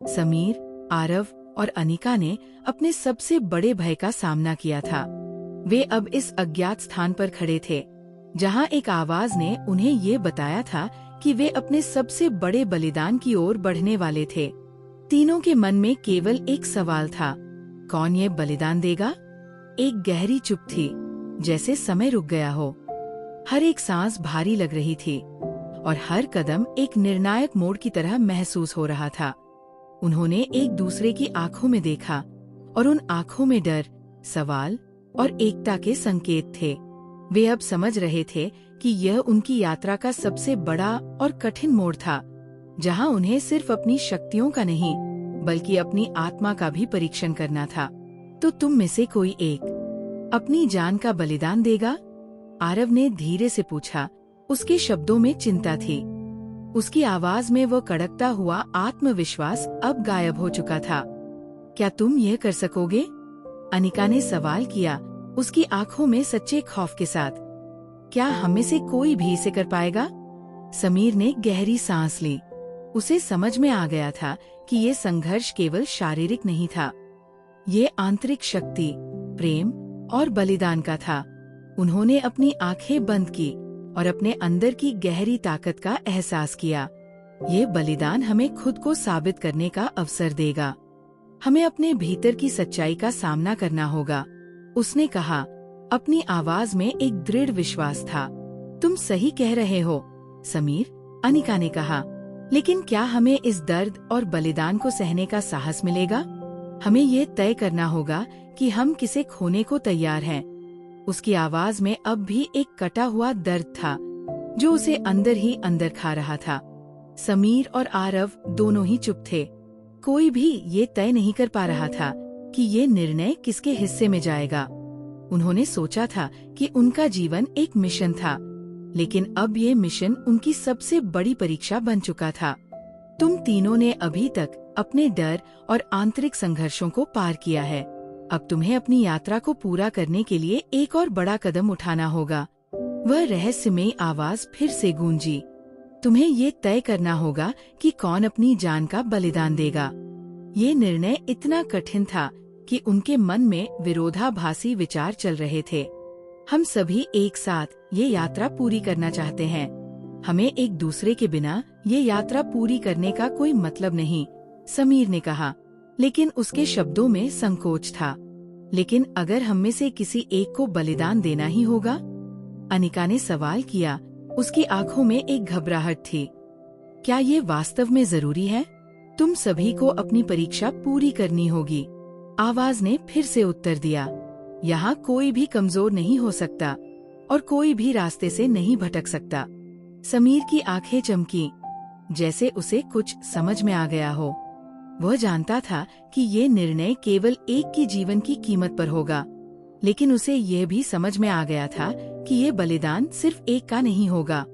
समीर, आरव और अनिका ने अपने सबसे बड़े भय का सामना किया था। वे अब इस अज्ञात स्थान पर खड़े थे, जहां एक आवाज ने उन्हें ये बताया था कि वे अपने सबसे बड़े बलिदान की ओर बढ़ने वाले थे। तीनों के मन में केवल एक सवाल था, कौन ये बलिदान देगा? एक गहरी चुप थी, जैसे समय रुक गया हो। हर एक सांस भारी लग रही थी और हर कदम एक निर्णायक मोड़ की तरह महसूस हो रहा था। उन्होंने एक दूसरे की आंखों में देखा और उन आंखों में डर, सवाल और एकता के संकेत थे। वे अब समझ रहे थे कि यह उनकी यात्रा का सबसे बड़ा और कठिन मोड़ था, जहां उन्हें सिर्फ अपनी शक्तियों का नहीं, बल्कि अपनी आत्मा का भी परीक्षण करना था। तो तुम में से कोई एक अपनी जान का बलिदान देगा? आरव ने धीरे से पूछा। उसके शब्दों में चिंता थी, उसकी आवाज में वो कड़कता हुआ आत्मविश्वास अब गायब हो चुका था। क्या तुम यह कर सकोगे? अनिका ने सवाल किया, उसकी आंखों में सच्चे खौफ के साथ। क्या हम में से कोई भी इसे कर पाएगा? समीर ने गहरी सांस ली। उसे समझ में आ गया था कि ये संघर्ष केवल शारीरिक नहीं था, ये आंतरिक शक्ति, प्रेम और बलिदान का था। उन्होंने अपनी आंखें बंद की और अपने अंदर की गहरी ताकत का एहसास किया। ये बलिदान हमें खुद को साबित करने का अवसर देगा। हमें अपने भीतर की सच्चाई का सामना करना होगा, उसने कहा। अपनी आवाज में एक दृढ़ विश्वास था। तुम सही कह रहे हो, समीर, अनिका ने कहा। लेकिन क्या हमें इस दर्द और बलिदान को सहने का साहस मिलेगा? हमें ये तय करना होगा कि हम किसे खोने को तैयार हैं। उसकी आवाज में अब भी एक कटा हुआ दर्द था, जो उसे अंदर ही अंदर खा रहा था। समीर और आरव दोनों ही चुप थे। कोई भी ये तय नहीं कर पा रहा था कि ये निर्णय किसके हिस्से में जाएगा। उन्होंने सोचा था कि उनका जीवन एक मिशन था, लेकिन अब ये मिशन उनकी सबसे बड़ी परीक्षा बन चुका था। तुम तीनों ने अभी तक अपने डर और आंतरिक संघर्षों को पार किया है। अब तुम्हें अपनी यात्रा को पूरा करने के लिए एक और बड़ा कदम उठाना होगा। वह रहस्यमयी आवाज फिर से गूंजी। तुम्हें ये तय करना होगा कि कौन अपनी जान का बलिदान देगा। ये निर्णय इतना कठिन था कि उनके मन में विरोधाभासी विचार चल रहे थे। हम सभी एक साथ ये यात्रा पूरी करना चाहते हैं। हमें एक दूसरे के बिना ये यात्रा पूरी करने का कोई मतलब नहीं, समीर ने कहा, लेकिन उसके शब्दों में संकोच था। लेकिन अगर हम में से किसी एक को बलिदान देना ही होगा? अनिका ने सवाल किया। उसकी आंखों में एक घबराहट थी। क्या ये वास्तव में जरूरी है? तुम सभी को अपनी परीक्षा पूरी करनी होगी, आवाज ने फिर से उत्तर दिया। यहाँ कोई भी कमजोर नहीं हो सकता और कोई भी रास्ते से नहीं भटक सकता। समीर की आंखें चमकी, जैसे उसे कुछ समझ में आ गया हो। वह जानता था कि ये निर्णय केवल एक की जीवन की कीमत पर होगा, लेकिन उसे यह भी समझ में आ गया था कि ये बलिदान सिर्फ एक का नहीं होगा।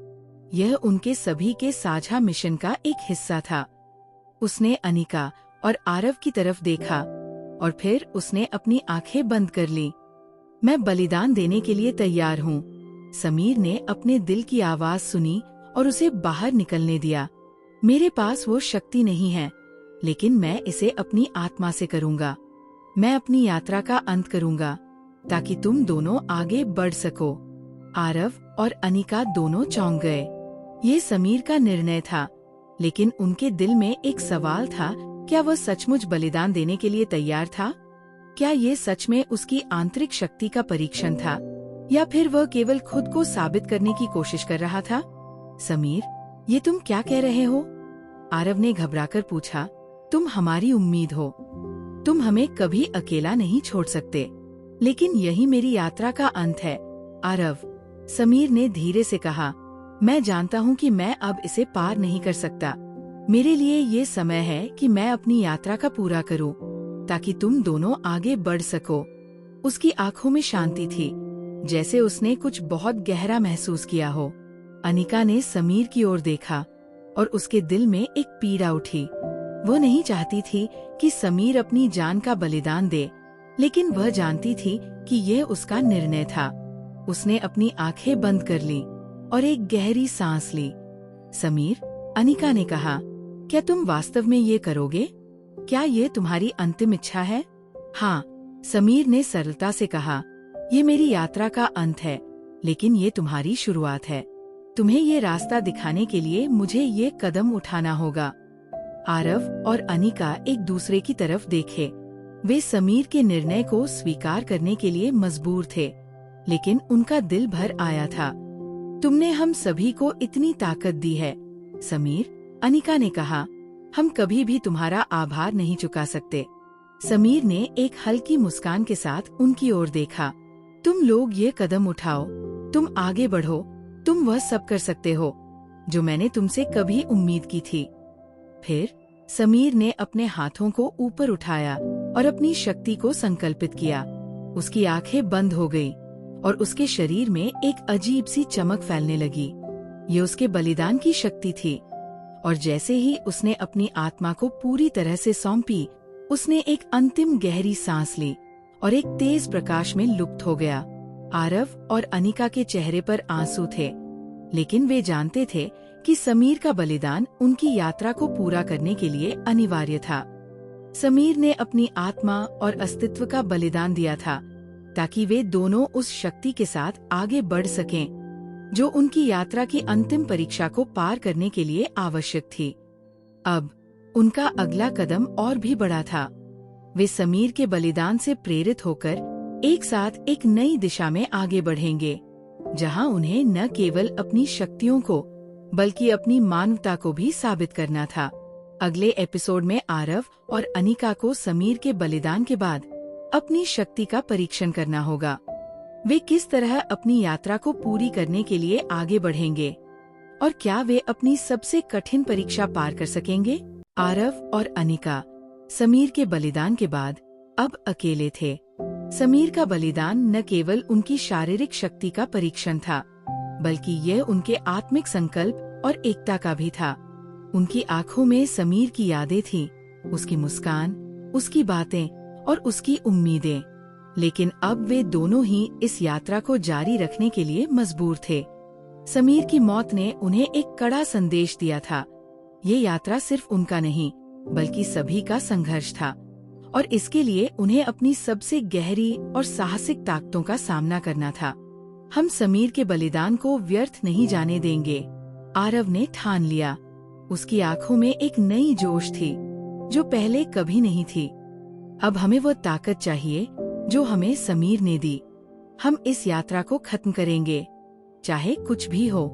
यह उनके सभी के साझा मिशन का एक हिस्सा था। उसने अनिका और आरव की तरफ देखा और फिर उसने अपनी आंखें बंद कर ली। मैं बलिदान देने के लिए तैयार हूँ। समीर ने अपने दिल की आवाज सुनी और उसे बाहर निकलने दिया। मेरे पास वो शक्ति नहीं है, लेकिन मैं इसे अपनी आत्मा से करूँगा। मैं अपनी यात्रा का अंत करूँगा ताकि तुम दोनों आगे बढ़ सको। आरव और अनिका दोनों चौंक गए। ये समीर का निर्णय था, लेकिन उनके दिल में एक सवाल था, क्या वह सचमुच बलिदान देने के लिए तैयार था? क्या ये सच में उसकी आंतरिक शक्ति का परीक्षण था, या फिर वह केवल खुद को साबित करने की कोशिश कर रहा था? समीर, ये तुम क्या कह रहे हो? आरव ने घबराकर पूछा। तुम हमारी उम्मीद हो, तुम हमें कभी अकेला नहीं छोड़ सकते, लेकिन यही मेरी यात्रा का अंत है। आरव, समीर ने धीरे से कहा, मैं जानता हूँ कि मैं अब इसे पार नहीं कर सकता। मेरे लिए ये समय है कि मैं अपनी यात्रा का पूरा करूँ, ताकि तुम दोनों आगे बढ़ सको। उसकी आंखों में शांति थी, जैसे उसने कुछ बहुत गहरा महसूस किया हो। अनिका ने समीर की ओर देखा और उसके दिल में एक पीड़ा उठी। वो नहीं चाहती थी कि समीर अपनी जान का बलिदान दे, लेकिन वह जानती थी कि यह उसका निर्णय था। उसने अपनी आंखें बंद कर ली और एक गहरी सांस ली। समीर, अनिका ने कहा, क्या तुम वास्तव में ये करोगे? क्या ये तुम्हारी अंतिम इच्छा है? हाँ, समीर ने सरलता से कहा, ये मेरी यात्रा का अंत है, लेकिन ये तुम्हारी शुरुआत है। तुम्हें ये रास्ता दिखाने के लिए मुझे ये कदम उठाना होगा। आरव और अनिका एक दूसरे की तरफ देखे। वे समीर के निर्णय को स्वीकार करने के लिए मजबूर थे, लेकिन उनका दिल भर आया था। तुमने हम सभी को इतनी ताकत दी है समीर, अनिका ने कहा। हम कभी भी तुम्हारा आभार नहीं चुका सकते। समीर ने एक हल्की मुस्कान के साथ उनकी ओर देखा। तुम लोग ये कदम उठाओ, तुम आगे बढ़ो, तुम वह सब कर सकते हो जो मैंने तुमसे कभी उम्मीद की थी। फिर समीर ने अपने हाथों को ऊपर उठाया और अपनी शक्ति को संकल्पित किया। उसकी आंखें बंद हो गई और उसके शरीर में एक अजीब सी चमक फैलने लगी। ये उसके बलिदान की शक्ति थी। और जैसे ही उसने अपनी आत्मा को पूरी तरह से सौंपी, उसने एक अंतिम गहरी सांस ली और एक तेज प्रकाश में लुप्त हो गया। आरव और अनिका के चेहरे पर आंसू थे, लेकिन वे जानते थे कि समीर का बलिदान उनकी यात्रा को पूरा करने के लिए अनिवार्य था। समीर ने अपनी आत्मा और अस्तित्व का बलिदान दिया था ताकि वे दोनों उस शक्ति के साथ आगे बढ़ सकें जो उनकी यात्रा की अंतिम परीक्षा को पार करने के लिए आवश्यक थी। अब उनका अगला कदम और भी बड़ा था। वे समीर के बलिदान से प्रेरित होकर एक साथ एक नई दिशा में आगे बढ़ेंगे, जहां उन्हें न केवल अपनी शक्तियों को बल्कि अपनी मानवता को भी साबित करना था। अगले एपिसोड में आरव और अनिका को समीर के बलिदान के बाद अपनी शक्ति का परीक्षण करना होगा। वे किस तरह अपनी यात्रा को पूरी करने के लिए आगे बढ़ेंगे और क्या वे अपनी सबसे कठिन परीक्षा पार कर सकेंगे? आरव और अनिका समीर के बलिदान के बाद अब अकेले थे। समीर का बलिदान न केवल उनकी शारीरिक शक्ति का परीक्षण था, बल्कि यह उनके आत्मिक संकल्प और एकता का भी था। उनकी आंखों में समीर की यादें थीं, उसकी मुस्कान, उसकी बातें और उसकी उम्मीदें। लेकिन अब वे दोनों ही इस यात्रा को जारी रखने के लिए मजबूर थे। समीर की मौत ने उन्हें एक कड़ा संदेश दिया था। ये यात्रा सिर्फ उनका नहीं, बल्कि सभी का संघर्ष था और इसके लिए उन्हें अपनी सबसे गहरी और साहसिक ताकतों का सामना करना था। हम समीर के बलिदान को व्यर्थ नहीं जाने देंगे, आरव ने ठान लिया। उसकी आंखों में एक नई जोश थी जो पहले कभी नहीं थी। अब हमें वो ताकत चाहिए जो हमें समीर ने दी। हम इस यात्रा को खत्म करेंगे, चाहे कुछ भी हो।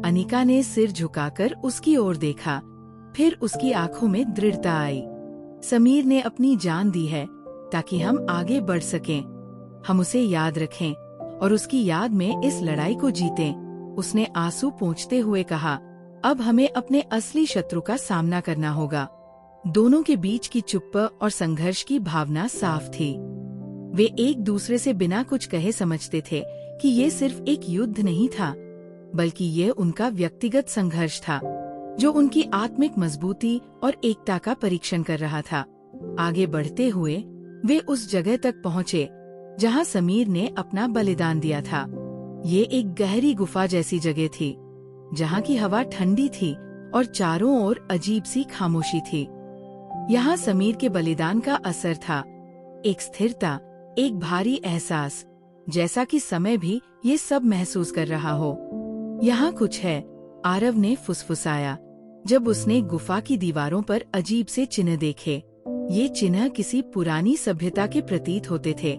अनिका ने सिर झुकाकर उसकी ओर देखा, फिर उसकी आंखों में दृढ़ता आई। समीर ने अपनी जान दी है ताकि हम आगे बढ़ सकें। हम उसे याद रखें और उसकी याद में इस लड़ाई को जीतें। उसने आंसू पोंछते हुए कहा, अब हमें अपने असली शत्रु का सामना करना होगा। दोनों के बीच की चुप्प और संघर्ष की भावना साफ थी। वे एक दूसरे से बिना कुछ कहे समझते थे कि ये सिर्फ एक युद्ध नहीं था, बल्कि ये उनका व्यक्तिगत संघर्ष था जो उनकी आत्मिक मजबूती और एकता का परीक्षण कर रहा था। आगे बढ़ते हुए वे उस जगह तक पहुँचे जहाँ समीर ने अपना बलिदान दिया था। ये एक गहरी गुफा जैसी जगह थी जहाँ की हवा ठंडी थी और चारों ओर अजीब सी खामोशी थी। यहाँ समीर के बलिदान का असर था, एक स्थिरता, एक भारी एहसास, जैसा कि समय भी ये सब महसूस कर रहा हो। यहाँ कुछ है, आरव ने फुसफुसाया जब उसने गुफा की दीवारों पर अजीब से चिन्ह देखे। ये चिन्ह किसी पुरानी सभ्यता के प्रतीत होते थे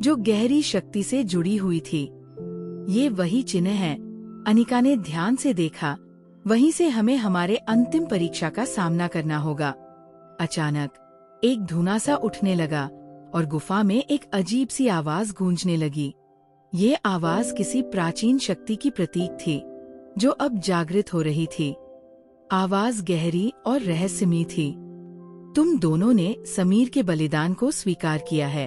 जो गहरी शक्ति से जुड़ी हुई थी। ये वही चिन्ह हैं, अनिका ने ध्यान से देखा। वहीं से हमें हमारे अंतिम परीक्षा का सामना करना होगा। अचानक एक धुआं सा उठने लगा और गुफा में एक अजीब सी आवाज गूंजने लगी। ये आवाज किसी प्राचीन शक्ति की प्रतीक थी जो अब जागृत हो रही थी। आवाज गहरी और रहस्यमयी थी। तुम दोनों ने समीर के बलिदान को स्वीकार किया है,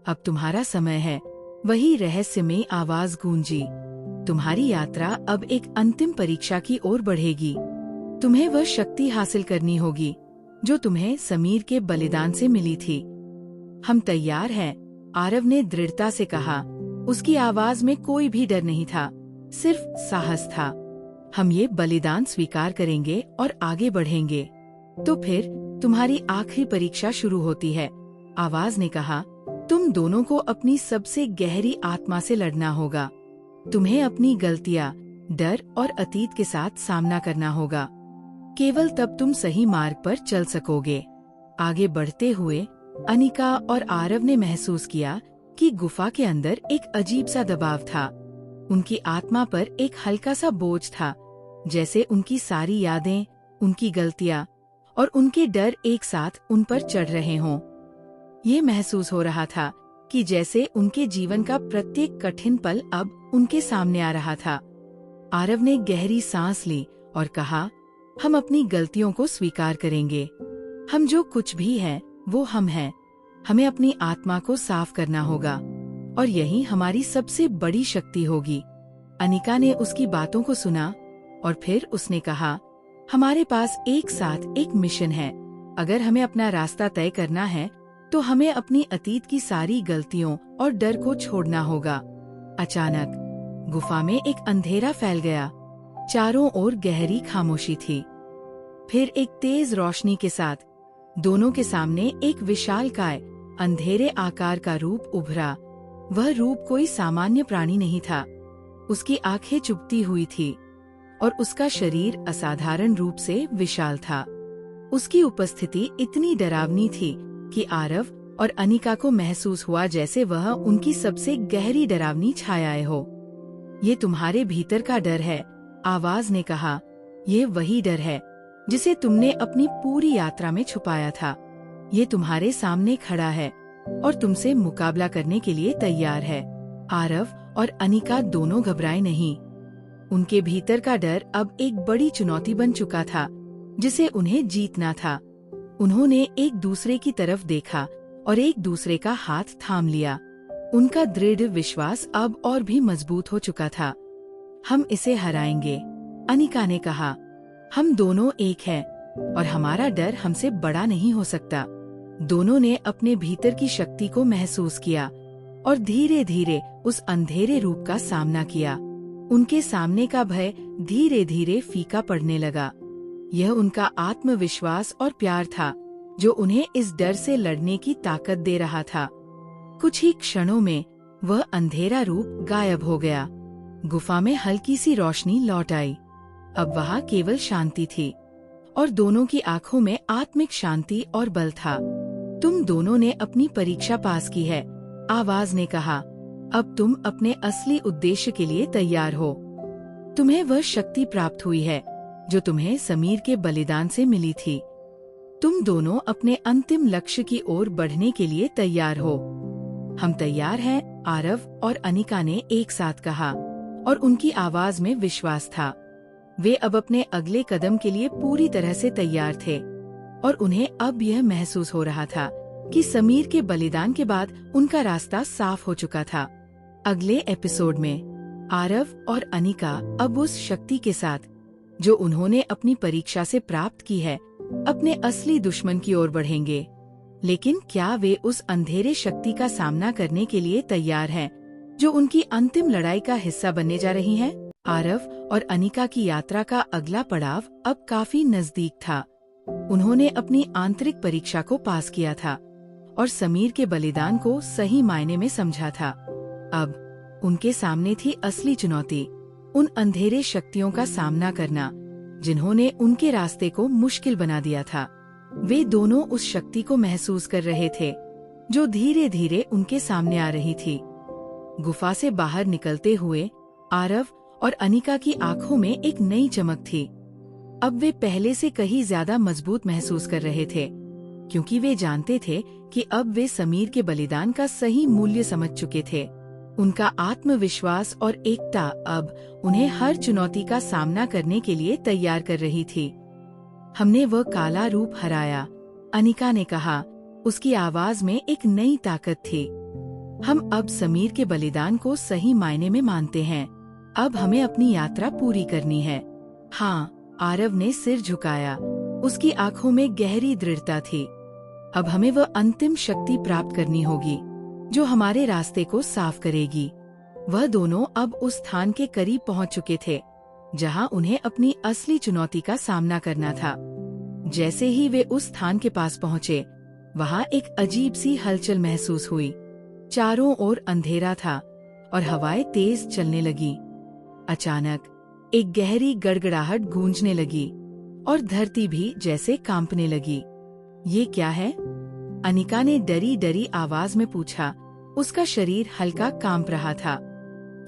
अब तुम्हारा समय है। वही रहस्यमयी आवाज गूंजी। तुम्हारी यात्रा अब एक अंतिम परीक्षा की ओर बढ़ेगी। तुम्हें वह शक्ति हासिल करनी होगी जो तुम्हें समीर के बलिदान से मिली थी। हम तैयार हैं, आरव ने दृढ़ता से कहा। उसकी आवाज में कोई भी डर नहीं था, सिर्फ साहस था। हम ये बलिदान स्वीकार करेंगे और आगे बढ़ेंगे। तो फिर तुम्हारी आखिरी परीक्षा शुरू होती है। आवाज ने कहा, तुम दोनों को अपनी सबसे गहरी आत्मा से लड़ना होगा। तुम्हें अपनी गलतियाँ, डर और अतीत के साथ सामना करना होगा। केवल तब तुम सही मार्ग पर चल सकोगे। आगे बढ़ते हुए अनिका और आरव ने महसूस किया कि गुफा के अंदर एक अजीब सा दबाव था। उनकी आत्मा पर एक हल्का सा बोझ था, जैसे उनकी सारी यादें, उनकी गलतियाँ और उनके डर एक साथ उन पर चढ़ रहे हों। ये महसूस हो रहा था कि जैसे उनके जीवन का प्रत्येक कठिन पल अब उनके सामने आ रहा था। आरव ने गहरी सांस ली और कहा, हम अपनी गलतियों को स्वीकार करेंगे। हम जो कुछ भी हैं, वो हम हैं। हमें अपनी आत्मा को साफ करना होगा और यही हमारी सबसे बड़ी शक्ति होगी। अनिका ने उसकी बातों को सुना और फिर उसने कहा, हमारे पास एक साथ एक मिशन है। अगर हमें अपना रास्ता तय करना है तो हमें अपनी अतीत की सारी गलतियों और डर को छोड़ना होगा। अचानक गुफा में एक अंधेरा फैल गया। चारों ओर गहरी खामोशी थी। फिर एक तेज रोशनी के साथ दोनों के सामने एक विशालकाय अंधेरे आकार का रूप उभरा। वह रूप कोई सामान्य प्राणी नहीं था। उसकी आंखें चुभती हुई थी और उसका शरीर असाधारण रूप से विशाल था। उसकी उपस्थिति इतनी डरावनी थी कि आरव और अनिका को महसूस हुआ जैसे वह उनकी सबसे गहरी डरावनी छायाएं हो। ये तुम्हारे भीतर का डर है, आवाज ने कहा। यह वही डर है जिसे तुमने अपनी पूरी यात्रा में छुपाया था। ये तुम्हारे सामने खड़ा है और तुमसे मुकाबला करने के लिए तैयार है। आरव और अनिका दोनों घबराए नहीं। उनके भीतर का डर अब एक बड़ी चुनौती बन चुका था जिसे उन्हें जीतना था। उन्होंने एक दूसरे की तरफ देखा और एक दूसरे का हाथ थाम लिया। उनका दृढ़ विश्वास अब और भी मजबूत हो चुका था। हम इसे हराएंगे, अनिका ने कहा। हम दोनों एक हैं और हमारा डर हमसे बड़ा नहीं हो सकता। दोनों ने अपने भीतर की शक्ति को महसूस किया और धीरे धीरे उस अंधेरे रूप का सामना किया। उनके सामने का भय धीरे धीरे फीका पड़ने लगा। यह उनका आत्मविश्वास और प्यार था जो उन्हें इस डर से लड़ने की ताकत दे रहा था। कुछ ही क्षणों में वह अंधेरा रूप गायब हो गया। गुफा में हल्की सी रोशनी लौट आई। अब वहाँ केवल शांति थी और दोनों की आंखों में आत्मिक शांति और बल था। तुम दोनों ने अपनी परीक्षा पास की है, आवाज ने कहा। अब तुम अपने असली उद्देश्य के लिए तैयार हो। तुम्हें वह शक्ति प्राप्त हुई है जो तुम्हें समीर के बलिदान से मिली थी। तुम दोनों अपने अंतिम लक्ष्य की ओर बढ़ने के लिए तैयार हो। हम तैयार हैं, आरव और अनिका ने एक साथ कहा और उनकी आवाज में विश्वास था। वे अब अपने अगले कदम के लिए पूरी तरह से तैयार थे और उन्हें अब यह महसूस हो रहा था कि समीर के बलिदान के बाद उनका रास्ता साफ हो चुका था। अगले एपिसोड में आरव और अनिका अब उस शक्ति के साथ जो उन्होंने अपनी परीक्षा से प्राप्त की है, अपने असली दुश्मन की ओर बढ़ेंगे। लेकिन क्या वे उस अंधेरे शक्ति का सामना करने के लिए तैयार हैं, जो उनकी अंतिम लड़ाई का हिस्सा बनने जा रही हैं? आरव और अनिका की यात्रा का अगला पड़ाव अब काफी नजदीक था। उन्होंने अपनी आंतरिक परीक्षा को पास किया था और समीर के बलिदान को सही मायने में समझा था। अब उनके सामने थी असली चुनौती, उन अंधेरे शक्तियों का सामना करना जिन्होंने उनके रास्ते को मुश्किल बना दिया था। वे दोनों उस शक्ति को महसूस कर रहे थे जो धीरे धीरे उनके सामने आ रही थी। गुफा से बाहर निकलते हुए आरव और अनिका की आंखों में एक नई चमक थी। अब वे पहले से कहीं ज्यादा मजबूत महसूस कर रहे थे, क्योंकि वे जानते थे कि अब वे समीर के बलिदान का सही मूल्य समझ चुके थे। उनका आत्मविश्वास और एकता अब उन्हें हर चुनौती का सामना करने के लिए तैयार कर रही थी। हमने वह काला रूप हराया, अनिका ने कहा। उसकी आवाज में एक नई ताकत थी। हम अब समीर के बलिदान को सही मायने में मानते हैं। अब हमें अपनी यात्रा पूरी करनी है। हाँ, आरव ने सिर झुकाया। उसकी आंखों में गहरी दृढ़ता थी। अब हमें वह अंतिम शक्ति प्राप्त करनी होगी जो हमारे रास्ते को साफ करेगी। वह दोनों अब उस स्थान के करीब पहुंच चुके थे जहां उन्हें अपनी असली चुनौती का सामना करना था। जैसे ही वे उस स्थान के पास पहुँचे, वहाँ एक अजीब सी हलचल महसूस हुई। चारों ओर अंधेरा था और हवाएं तेज चलने लगी। अचानक एक गहरी गड़गड़ाहट गूंजने लगी और धरती भी जैसे कांपने लगी। ये क्या है? अनिका ने डरी डरी आवाज में पूछा। उसका शरीर हल्का कांप रहा था।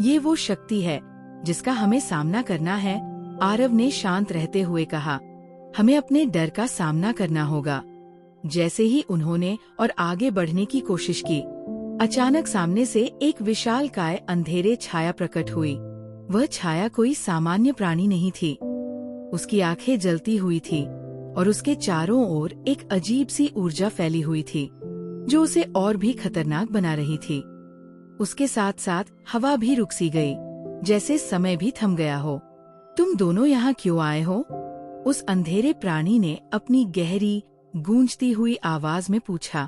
ये वो शक्ति है जिसका हमें सामना करना है, आरव ने शांत रहते हुए कहा। हमें अपने डर का सामना करना होगा। जैसे ही उन्होंने और आगे बढ़ने की कोशिश की, अचानक सामने से एक विशालकाय अंधेरे छाया प्रकट हुई। वह छाया कोई सामान्य प्राणी नहीं थी। उसकी आंखें जलती हुई थी और उसके चारों ओर एक अजीब सी ऊर्जा फैली हुई थी जो उसे और भी खतरनाक बना रही थी। उसके साथ साथ हवा भी रुक सी गई, जैसे समय भी थम गया हो। तुम दोनों यहाँ क्यों आए हो? उस अंधेरे प्राणी ने अपनी गहरी गूंजती हुई आवाज में पूछा।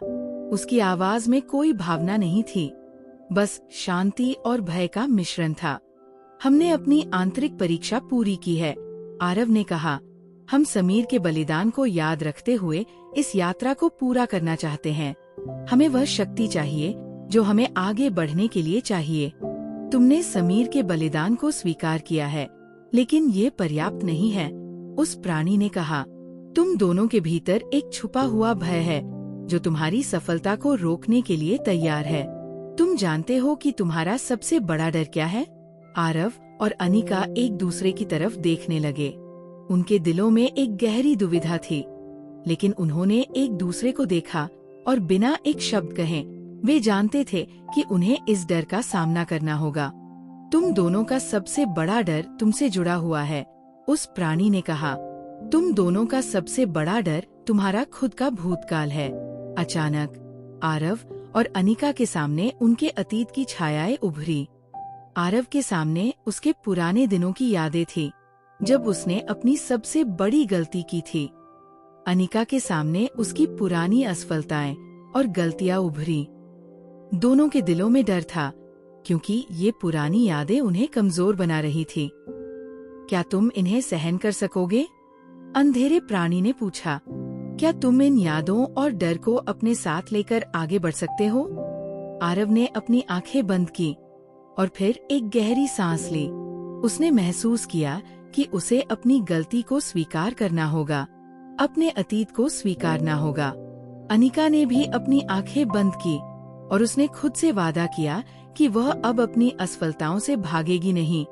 उसकी आवाज में कोई भावना नहीं थी, बस शांति और भय का मिश्रण था। हमने अपनी आंतरिक परीक्षा पूरी की है, आरव ने कहा। हम समीर के बलिदान को याद रखते हुए इस यात्रा को पूरा करना चाहते हैं। हमें वह शक्ति चाहिए जो हमें आगे बढ़ने के लिए चाहिए। तुमने समीर के बलिदान को स्वीकार किया है, लेकिन ये पर्याप्त नहीं है, उस प्राणी ने कहा। तुम दोनों के भीतर एक छुपा हुआ भय है जो तुम्हारी सफलता को रोकने के लिए तैयार है। तुम जानते हो कि तुम्हारा सबसे बड़ा डर क्या है? आरव और अनिका एक दूसरे की तरफ देखने लगे। उनके दिलों में एक गहरी दुविधा थी, लेकिन उन्होंने एक दूसरे को देखा और बिना एक शब्द कहे वे जानते थे कि उन्हें इस डर का सामना करना होगा। तुम दोनों का सबसे बड़ा डर तुमसे जुड़ा हुआ है, उस प्राणी ने कहा। तुम दोनों का सबसे बड़ा डर तुम्हारा खुद का भूतकाल है। अचानक आरव और अनिका के सामने उनके अतीत की छायाएं उभरी। आरव के सामने उसके पुराने दिनों की यादें थी, जब उसने अपनी सबसे बड़ी गलती की थी। अनिका के सामने उसकी पुरानी असफलताएं और गलतियां उभरी। दोनों के दिलों में डर था, क्योंकि ये पुरानी यादें उन्हें कमजोर बना रही थी। क्या तुम इन्हें सहन कर सकोगे? अंधेरे प्राणी ने पूछा। क्या तुम इन यादों और डर को अपने साथ लेकर आगे बढ़ सकते हो? आरव ने अपनी आंखें बंद की और फिर एक गहरी सांस ली। उसने महसूस किया कि उसे अपनी गलती को स्वीकार करना होगा, अपने अतीत को स्वीकारना होगा। अनिका ने भी अपनी आंखें बंद की और उसने खुद से वादा किया कि वह अब अपनी असफलताओं से भागेगी नहीं,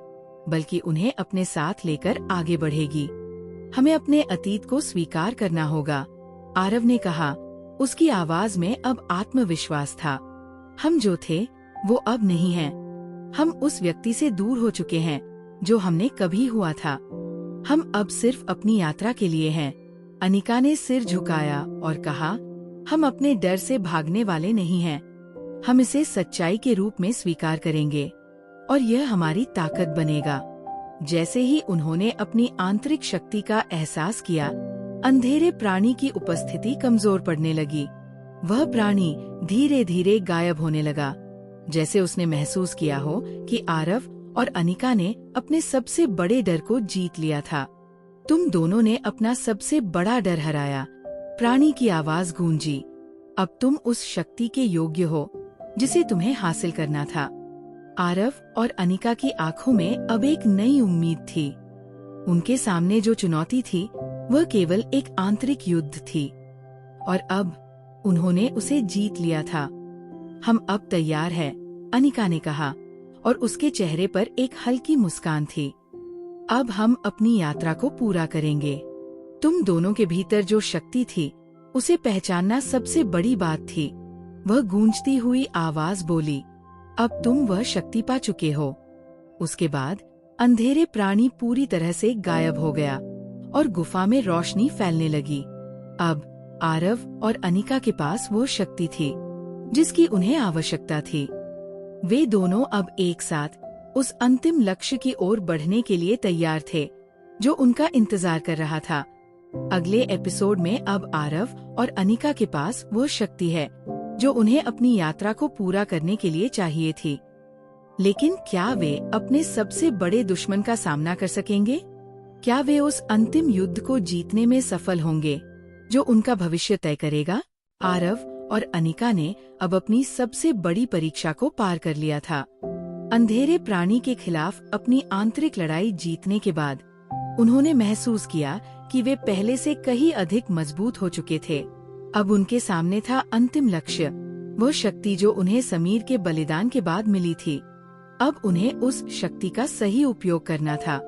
बल्कि उन्हें अपने साथ लेकर आगे बढ़ेगी। हमें अपने अतीत को स्वीकार करना होगा, आरव ने कहा। उसकी आवाज में अब आत्मविश्वास था। हम जो थे वो अब नहीं हैं। हम उस व्यक्ति से दूर हो चुके हैं जो हमने कभी हुआ था। हम अब सिर्फ अपनी यात्रा के लिए हैं। अनिका ने सिर झुकाया और कहा, हम अपने डर से भागने वाले नहीं हैं। हम इसे सच्चाई के रूप में स्वीकार करेंगे और यह हमारी ताकत बनेगा। जैसे ही उन्होंने अपनी आंतरिक शक्ति का एहसास किया, अंधेरे प्राणी की उपस्थिति कमजोर पड़ने लगी। वह प्राणी धीरे धीरे गायब होने लगा, जैसे उसने महसूस किया हो कि आरव और अनिका ने अपने सबसे बड़े डर को जीत लिया था। तुम दोनों ने अपना सबसे बड़ा डर हराया, प्राणी की आवाज गूंजी। अब तुम उस शक्ति के योग्य हो जिसे तुम्हें हासिल करना था। आरव और अनिका की आंखों में अब एक नई उम्मीद थी। उनके सामने जो चुनौती थी वह केवल एक आंतरिक युद्ध थी, और अब उन्होंने उसे जीत लिया था। हम अब तैयार हैं, अनिका ने कहा, और उसके चेहरे पर एक हल्की मुस्कान थी। अब हम अपनी यात्रा को पूरा करेंगे। तुम दोनों के भीतर जो शक्ति थी उसे पहचानना सबसे बड़ी बात थी। वह गूंजती हुई आवाज बोली, अब तुम वह शक्ति पा चुके हो। उसके बाद अंधेरे प्राणी पूरी तरह से गायब हो गया और गुफा में रोशनी फैलने लगी। अब आरव और अनिका के पास वो शक्ति थी जिसकी उन्हें आवश्यकता थी। वे दोनों अब एक साथ उस अंतिम लक्ष्य की ओर बढ़ने के लिए तैयार थे जो उनका इंतजार कर रहा था। अगले एपिसोड में अब आरव और अनिका के पास वो शक्ति है जो उन्हें अपनी यात्रा को पूरा करने के लिए चाहिए थी। लेकिन क्या वे अपने सबसे बड़े दुश्मन का सामना कर सकेंगे? क्या वे उस अंतिम युद्ध को जीतने में सफल होंगे? जो उनका भविष्य तय करेगा। आरव और अनिका ने अब अपनी सबसे बड़ी परीक्षा को पार कर लिया था। अंधेरे प्राणी के खिलाफ अपनी आंतरिक लड़ाई जीतने के बाद उन्होंने महसूस किया कि वे पहले से कहीं अधिक मजबूत हो चुके थे। अब उनके सामने था अंतिम लक्ष्य, वो शक्ति जो उन्हें समीर के बलिदान के बाद मिली थी। अब उन्हें उस शक्ति का सही उपयोग करना था,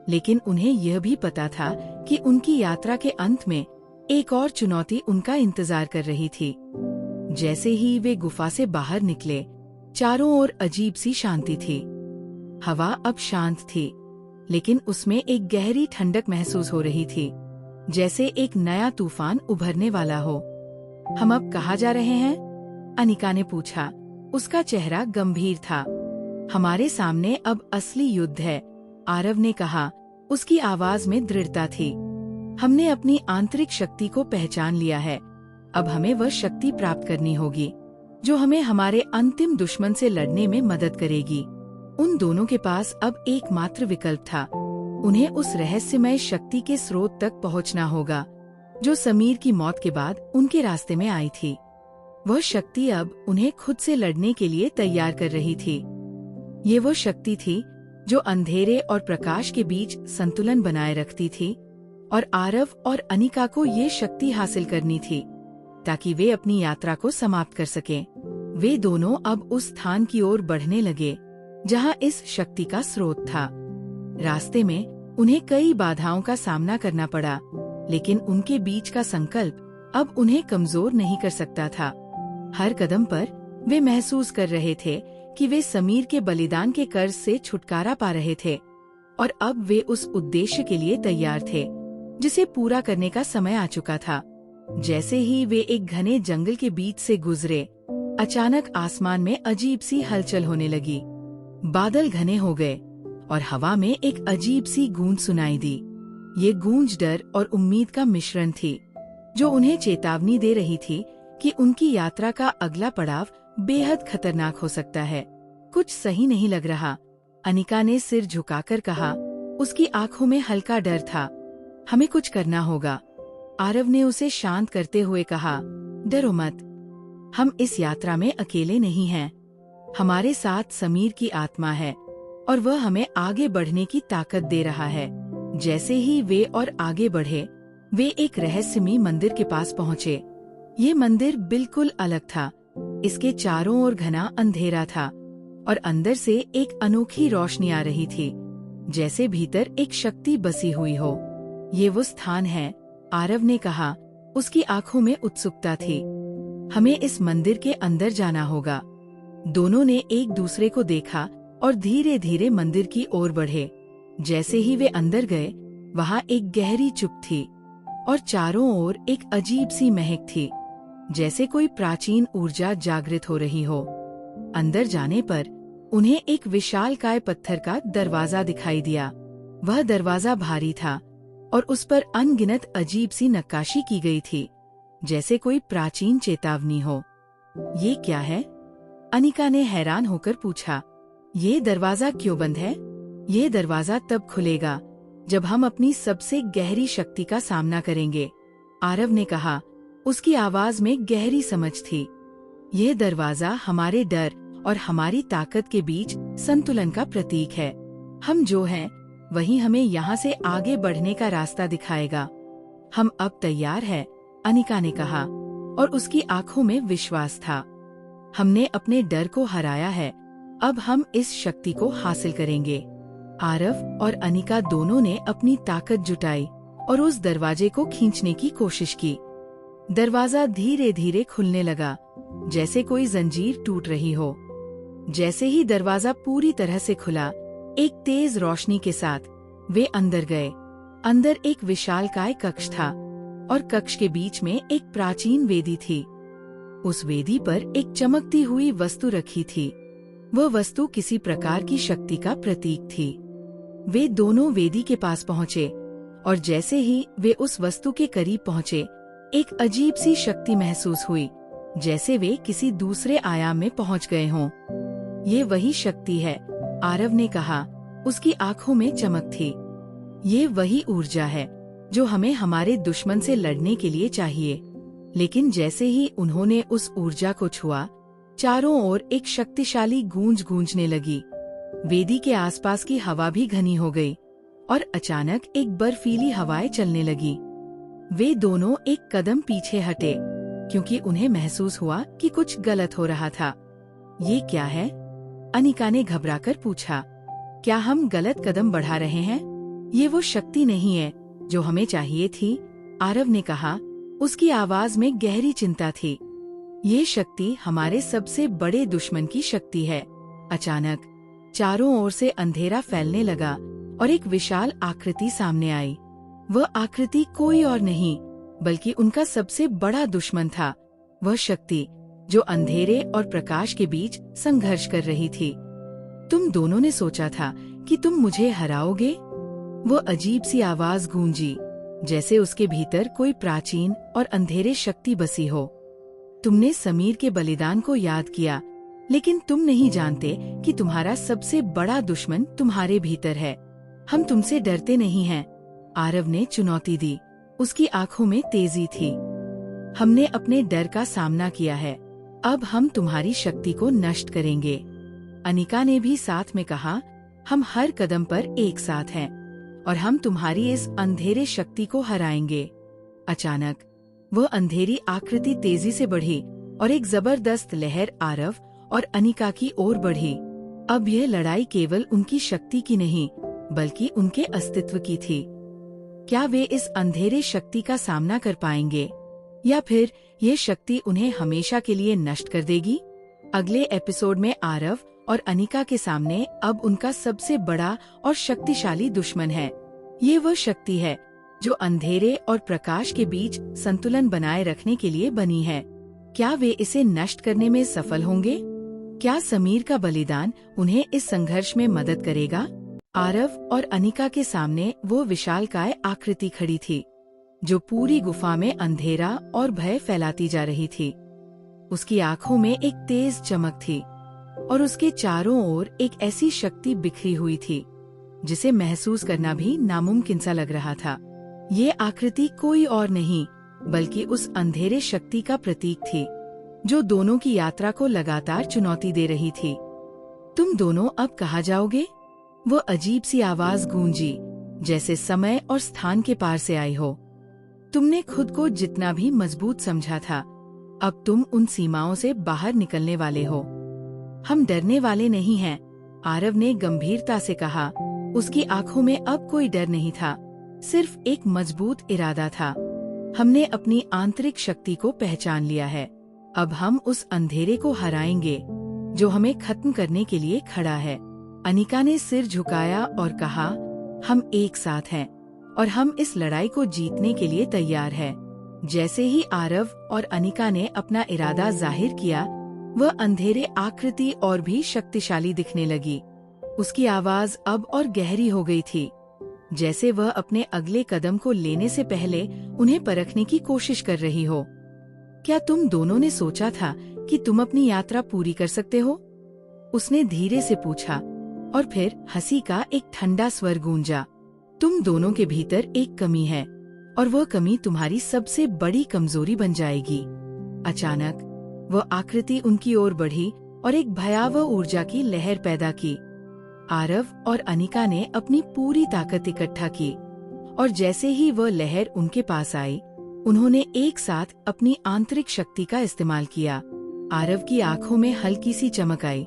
लेकिन उन्हें यह भी पता था कि उनकी यात्रा के अंत में एक और चुनौती उनका इंतजार कर रही थी। जैसे ही वे गुफा से बाहर निकले, चारों ओर अजीब सी शांति थी। हवा अब शांत थी, लेकिन उसमें एक गहरी ठंडक महसूस हो रही थी, जैसे एक नया तूफान उभरने वाला हो। हम अब कहाँ जा रहे हैं? अनिका ने पूछा। उसका चेहरा गंभीर था। हमारे सामने अब असली युद्ध है, आरव ने कहा। उसकी आवाज में दृढ़ता थी। हमने अपनी आंतरिक शक्ति को पहचान लिया है। अब हमें वह शक्ति प्राप्त करनी होगी जो हमें हमारे अंतिम दुश्मन से लड़ने में मदद करेगी। उन दोनों के पास अब एकमात्र विकल्प था। उन्हें उस रहस्यमय शक्ति के स्रोत तक पहुंचना होगा जो समीर की मौत के बाद उनके रास्ते में आई थी। वह शक्ति अब उन्हें खुद से लड़ने के लिए तैयार कर रही थी। ये वो शक्ति थी जो अंधेरे और प्रकाश के बीच संतुलन बनाए रखती थी, और आरव और अनिका को ये शक्ति हासिल करनी थी ताकि वे अपनी यात्रा को समाप्त कर सकें। वे दोनों अब उस स्थान की ओर बढ़ने लगे जहां इस शक्ति का स्रोत था। रास्ते में उन्हें कई बाधाओं का सामना करना पड़ा, लेकिन उनके बीच का संकल्प अब उन्हें कमजोर नहीं कर सकता था। हर कदम पर वे महसूस कर रहे थे कि वे समीर के बलिदान के कर्ज से छुटकारा पा रहे थे, और अब वे उस उद्देश्य के लिए तैयार थे जिसे पूरा करने का समय आ चुका था। जैसे ही वे एक घने जंगल के बीच से गुजरे, अचानक आसमान में अजीब सी हलचल होने लगी। बादल घने हो गए और हवा में एक अजीब सी गूंज सुनाई दी। ये गूंज डर और उम्मीद का मिश्रण थी, जो उन्हें चेतावनी दे रही थी कि उनकी यात्रा का अगला पड़ाव बेहद खतरनाक हो सकता है। कुछ सही नहीं लग रहा, अनिका ने सिर झुकाकर कहा। उसकी आंखों में हल्का डर था। हमें कुछ करना होगा, आरव ने उसे शांत करते हुए कहा। डरो मत, हम इस यात्रा में अकेले नहीं हैं। हमारे साथ समीर की आत्मा है और वह हमें आगे बढ़ने की ताकत दे रहा है। जैसे ही वे और आगे बढ़े, वे एक रहस्यमयी मंदिर के पास पहुँचे। ये मंदिर बिल्कुल अलग था। इसके चारों ओर घना अंधेरा था और अंदर से एक अनोखी रोशनी आ रही थी, जैसे भीतर एक शक्ति बसी हुई हो। ये वो स्थान है, आरव ने कहा। उसकी आंखों में उत्सुकता थी। हमें इस मंदिर के अंदर जाना होगा। दोनों ने एक दूसरे को देखा और धीरे धीरे मंदिर की ओर बढ़े। जैसे ही वे अंदर गए, वहाँ एक गहरी चुप थी और चारों ओर एक अजीब सी महक थी, जैसे कोई प्राचीन ऊर्जा जागृत हो रही हो। अंदर जाने पर उन्हें एक विशालकाय पत्थर का दरवाजा दिखाई दिया। वह दरवाजा भारी था और उस पर अनगिनत अजीब सी नक्काशी की गई थी, जैसे कोई प्राचीन चेतावनी हो। ये क्या है? अनिका ने हैरान होकर पूछा। ये दरवाजा क्यों बंद है? ये दरवाजा तब खुलेगा जब हम अपनी सबसे गहरी शक्ति का सामना करेंगे, आरव ने कहा। उसकी आवाज में गहरी समझ थी। यह दरवाजा हमारे डर और हमारी ताकत के बीच संतुलन का प्रतीक है। हम जो हैं, वही हमें यहाँ से आगे बढ़ने का रास्ता दिखाएगा। हम अब तैयार हैं, अनिका ने कहा, और उसकी आंखों में विश्वास था। हमने अपने डर को हराया है, अब हम इस शक्ति को हासिल करेंगे। आरव और अनिका दोनों ने अपनी ताकत जुटाई और उस दरवाजे को खींचने की कोशिश की। दरवाजा धीरे धीरे खुलने लगा, जैसे कोई जंजीर टूट रही हो। जैसे ही दरवाजा पूरी तरह से खुला, एक तेज रोशनी के साथ वे अंदर गए। अंदर एक विशालकाय कक्ष था और कक्ष के बीच में एक प्राचीन वेदी थी। उस वेदी पर एक चमकती हुई वस्तु रखी थी। वह वस्तु किसी प्रकार की शक्ति का प्रतीक थी। वे दोनों वेदी के पास पहुँचे और जैसे ही वे उस वस्तु के करीब पहुँचे, एक अजीब सी शक्ति महसूस हुई, जैसे वे किसी दूसरे आयाम में पहुँच गए हों। ये वही शक्ति है, आरव ने कहा। उसकी आंखों में चमक थी। ये वही ऊर्जा है जो हमें हमारे दुश्मन से लड़ने के लिए चाहिए। लेकिन जैसे ही उन्होंने उस ऊर्जा को छुआ, चारों ओर एक शक्तिशाली गूंज गूंजने लगी। वेदी के आसपास की हवा भी घनी हो गई और अचानक एक बर्फीली हवाएं चलने लगी। वे दोनों एक कदम पीछे हटे, क्योंकि उन्हें महसूस हुआ कि कुछ गलत हो रहा था। ये क्या है? अनिका ने घबराकर पूछा। क्या हम गलत कदम बढ़ा रहे हैं? ये वो शक्ति नहीं है जो हमें चाहिए थी, आरव ने कहा। उसकी आवाज में गहरी चिंता थी। ये शक्ति हमारे सबसे बड़े दुश्मन की शक्ति है। अचानक चारों ओर से अंधेरा फैलने लगा और एक विशाल आकृति सामने आई। वह आकृति कोई और नहीं बल्कि उनका सबसे बड़ा दुश्मन था। वह शक्ति जो अंधेरे और प्रकाश के बीच संघर्ष कर रही थी। तुम दोनों ने सोचा था कि तुम मुझे हराओगे? वो अजीब सी आवाज गूंजी, जैसे उसके भीतर कोई प्राचीन और अंधेरे शक्ति बसी हो। तुमने समीर के बलिदान को याद किया, लेकिन तुम नहीं जानते कि तुम्हारा सबसे बड़ा दुश्मन तुम्हारे भीतर है। हम तुमसे डरते नहीं हैं, आरव ने चुनौती दी। उसकी आंखों में तेजी थी। हमने अपने डर का सामना किया है, अब हम तुम्हारी शक्ति को नष्ट करेंगे। अनिका ने भी साथ में कहा, हम हर कदम पर एक साथ हैं और हम तुम्हारी इस अंधेरे शक्ति को हराएंगे। अचानक वह अंधेरी आकृति तेजी से बढ़ी और एक जबरदस्त लहर आरव और अनिका की ओर बढ़ी। अब यह लड़ाई केवल उनकी शक्ति की नहीं बल्कि उनके अस्तित्व की थी। क्या वे इस अंधेरे शक्ति का सामना कर पाएंगे या फिर ये शक्ति उन्हें हमेशा के लिए नष्ट कर देगी? अगले एपिसोड में आरव और अनिका के सामने अब उनका सबसे बड़ा और शक्तिशाली दुश्मन है। ये वह शक्ति है जो अंधेरे और प्रकाश के बीच संतुलन बनाए रखने के लिए बनी है। क्या वे इसे नष्ट करने में सफल होंगे? क्या समीर का बलिदान उन्हें इस संघर्ष में मदद करेगा? आरव और अनिका के सामने वो विशालकाय आकृति खड़ी थी, जो पूरी गुफा में अंधेरा और भय फैलाती जा रही थी। उसकी आंखों में एक तेज चमक थी और उसके चारों ओर एक ऐसी शक्ति बिखरी हुई थी जिसे महसूस करना भी नामुमकिन सा लग रहा था। ये आकृति कोई और नहीं बल्कि उस अंधेरे शक्ति का प्रतीक थी जो दोनों की यात्रा को लगातार चुनौती दे रही थी। तुम दोनों अब कहाँ जाओगे? वो अजीब सी आवाज गूंजी, जैसे समय और स्थान के पार से आई हो। तुमने खुद को जितना भी मजबूत समझा था, अब तुम उन सीमाओं से बाहर निकलने वाले हो। हम डरने वाले नहीं हैं, आरव ने गंभीरता से कहा। उसकी आंखों में अब कोई डर नहीं था, सिर्फ एक मजबूत इरादा था। हमने अपनी आंतरिक शक्ति को पहचान लिया है। अब हम उस अंधेरे को हराएंगे जो हमें खत्म करने के लिए खड़ा है। अनिका ने सिर झुकाया और कहा, हम एक साथ हैं और हम इस लड़ाई को जीतने के लिए तैयार हैं। जैसे ही आरव और अनिका ने अपना इरादा जाहिर किया, वह अंधेरे आकृति और भी शक्तिशाली दिखने लगी। उसकी आवाज अब और गहरी हो गई थी, जैसे वह अपने अगले कदम को लेने से पहले उन्हें परखने की कोशिश कर रही हो। क्या तुम दोनों ने सोचा था कि तुम अपनी यात्रा पूरी कर सकते हो? उसने धीरे से पूछा और फिर हंसी का एक ठंडा स्वर गूंजा। तुम दोनों के भीतर एक कमी है और वह कमी तुम्हारी सबसे बड़ी कमजोरी बन जाएगी। अचानक वह आकृति उनकी ओर बढ़ी और एक भयावह ऊर्जा की लहर पैदा की। आरव और अनिका ने अपनी पूरी ताकत इकट्ठा की और जैसे ही वह लहर उनके पास आई, उन्होंने एक साथ अपनी आंतरिक शक्ति का इस्तेमाल किया। आरव की आंखों में हल्की सी चमक आई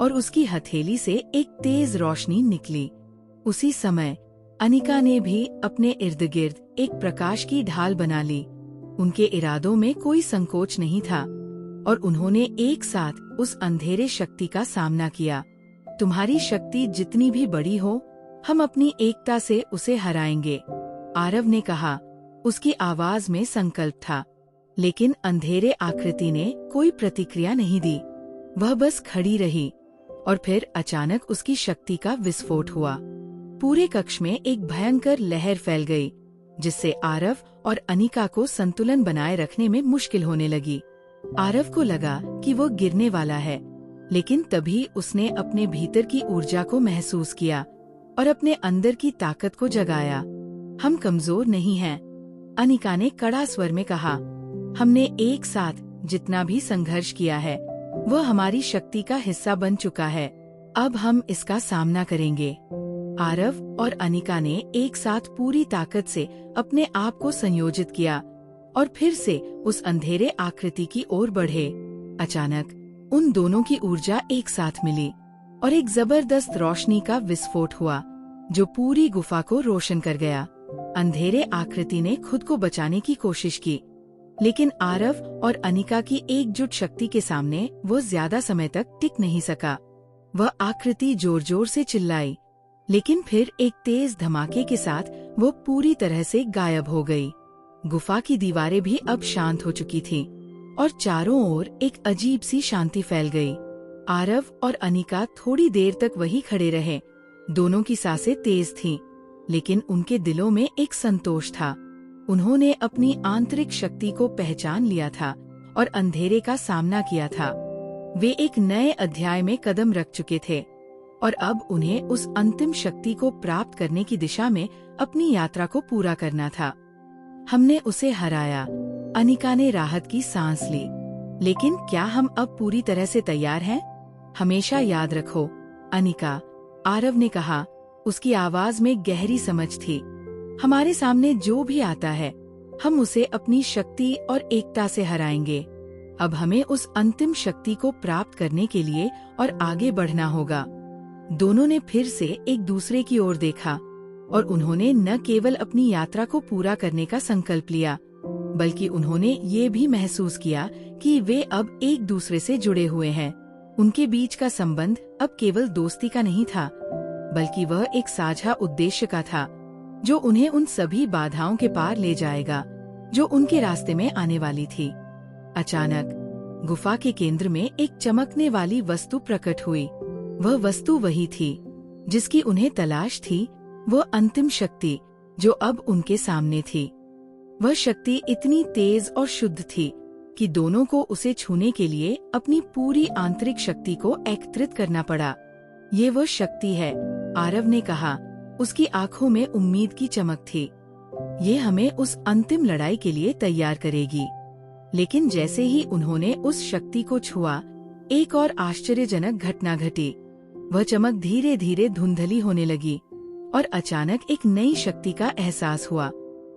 और उसकी हथेली से एक तेज रोशनी निकली। उसी समय अनिका ने भी अपने इर्द गिर्द एक प्रकाश की ढाल बना ली। उनके इरादों में कोई संकोच नहीं था और उन्होंने एक साथ उस अंधेरे शक्ति का सामना किया। तुम्हारी शक्ति जितनी भी बड़ी हो, हम अपनी एकता से उसे हराएंगे, आरव ने कहा। उसकी आवाज में संकल्प था, लेकिन अंधेरे आकृति ने कोई प्रतिक्रिया नहीं दी। वह बस खड़ी रही और फिर अचानक उसकी शक्ति का विस्फोट हुआ। पूरे कक्ष में एक भयंकर लहर फैल गई, जिससे आरव और अनिका को संतुलन बनाए रखने में मुश्किल होने लगी। आरव को लगा कि वो गिरने वाला है, लेकिन तभी उसने अपने भीतर की ऊर्जा को महसूस किया और अपने अंदर की ताकत को जगाया। हम कमजोर नहीं हैं। अनिका ने कड़ा स्वर में कहा, हमने एक साथ जितना भी संघर्ष किया है वह हमारी शक्ति का हिस्सा बन चुका है। अब हम इसका सामना करेंगे। आरव और अनिका ने एक साथ पूरी ताकत से अपने आप को संयोजित किया और फिर से उस अंधेरे आकृति की ओर बढ़े। अचानक उन दोनों की ऊर्जा एक साथ मिली और एक जबरदस्त रोशनी का विस्फोट हुआ जो पूरी गुफा को रोशन कर गया। अंधेरे आकृति ने खुद को बचाने की कोशिश की, लेकिन आरव और अनिका की एकजुट शक्ति के सामने वो ज्यादा समय तक टिक नहीं सका। वह आकृति जोर जोर से चिल्लाई, लेकिन फिर एक तेज धमाके के साथ वो पूरी तरह से गायब हो गई। गुफा की दीवारें भी अब शांत हो चुकी थीं और चारों ओर एक अजीब सी शांति फैल गई। आरव और अनिका थोड़ी देर तक वहीं खड़े रहे। दोनों की सांसें तेज थीं, लेकिन उनके दिलों में एक संतोष था। उन्होंने अपनी आंतरिक शक्ति को पहचान लिया था और अंधेरे का सामना किया था। वे एक नए अध्याय में कदम रख चुके थे और अब उन्हें उस अंतिम शक्ति को प्राप्त करने की दिशा में अपनी यात्रा को पूरा करना था। हमने उसे हराया। अनिका ने राहत की सांस ली। लेकिन क्या हम अब पूरी तरह से तैयार हैं? हमेशा याद रखो, अनिका, आरव ने कहा। उसकी आवाज में गहरी समझ थी। हमारे सामने जो भी आता है, हम उसे अपनी शक्ति और एकता से हराएंगे। अब हमें उस अंतिम शक्ति को प्राप्त करने के लिए और आगे बढ़ना होगा। दोनों ने फिर से एक दूसरे की ओर देखा और उन्होंने न केवल अपनी यात्रा को पूरा करने का संकल्प लिया, बल्कि उन्होंने ये भी महसूस किया कि वे अब एक दूसरे से जुड़े हुए हैं। उनके बीच का संबंध अब केवल दोस्ती का नहीं था, बल्कि वह एक साझा उद्देश्य का था, जो उन्हें उन सभी बाधाओं के पार ले जाएगा जो उनके रास्ते में आने वाली थी। अचानक गुफा के केंद्र में एक चमकने वाली वस्तु प्रकट हुई। वह वस्तु वही थी जिसकी उन्हें तलाश थी, वह अंतिम शक्ति जो अब उनके सामने थी। वह शक्ति इतनी तेज और शुद्ध थी कि दोनों को उसे छूने के लिए अपनी पूरी आंतरिक शक्ति को एकत्रित करना पड़ा। ये वह शक्ति है, आरव ने कहा। उसकी आंखों में उम्मीद की चमक थी। ये हमें उस अंतिम लड़ाई के लिए तैयार करेगी। लेकिन जैसे ही उन्होंने उस शक्ति को छुआ, एक और आश्चर्यजनक घटना घटी। वह चमक धीरे धीरे धुंधली होने लगी और अचानक एक नई शक्ति का एहसास हुआ।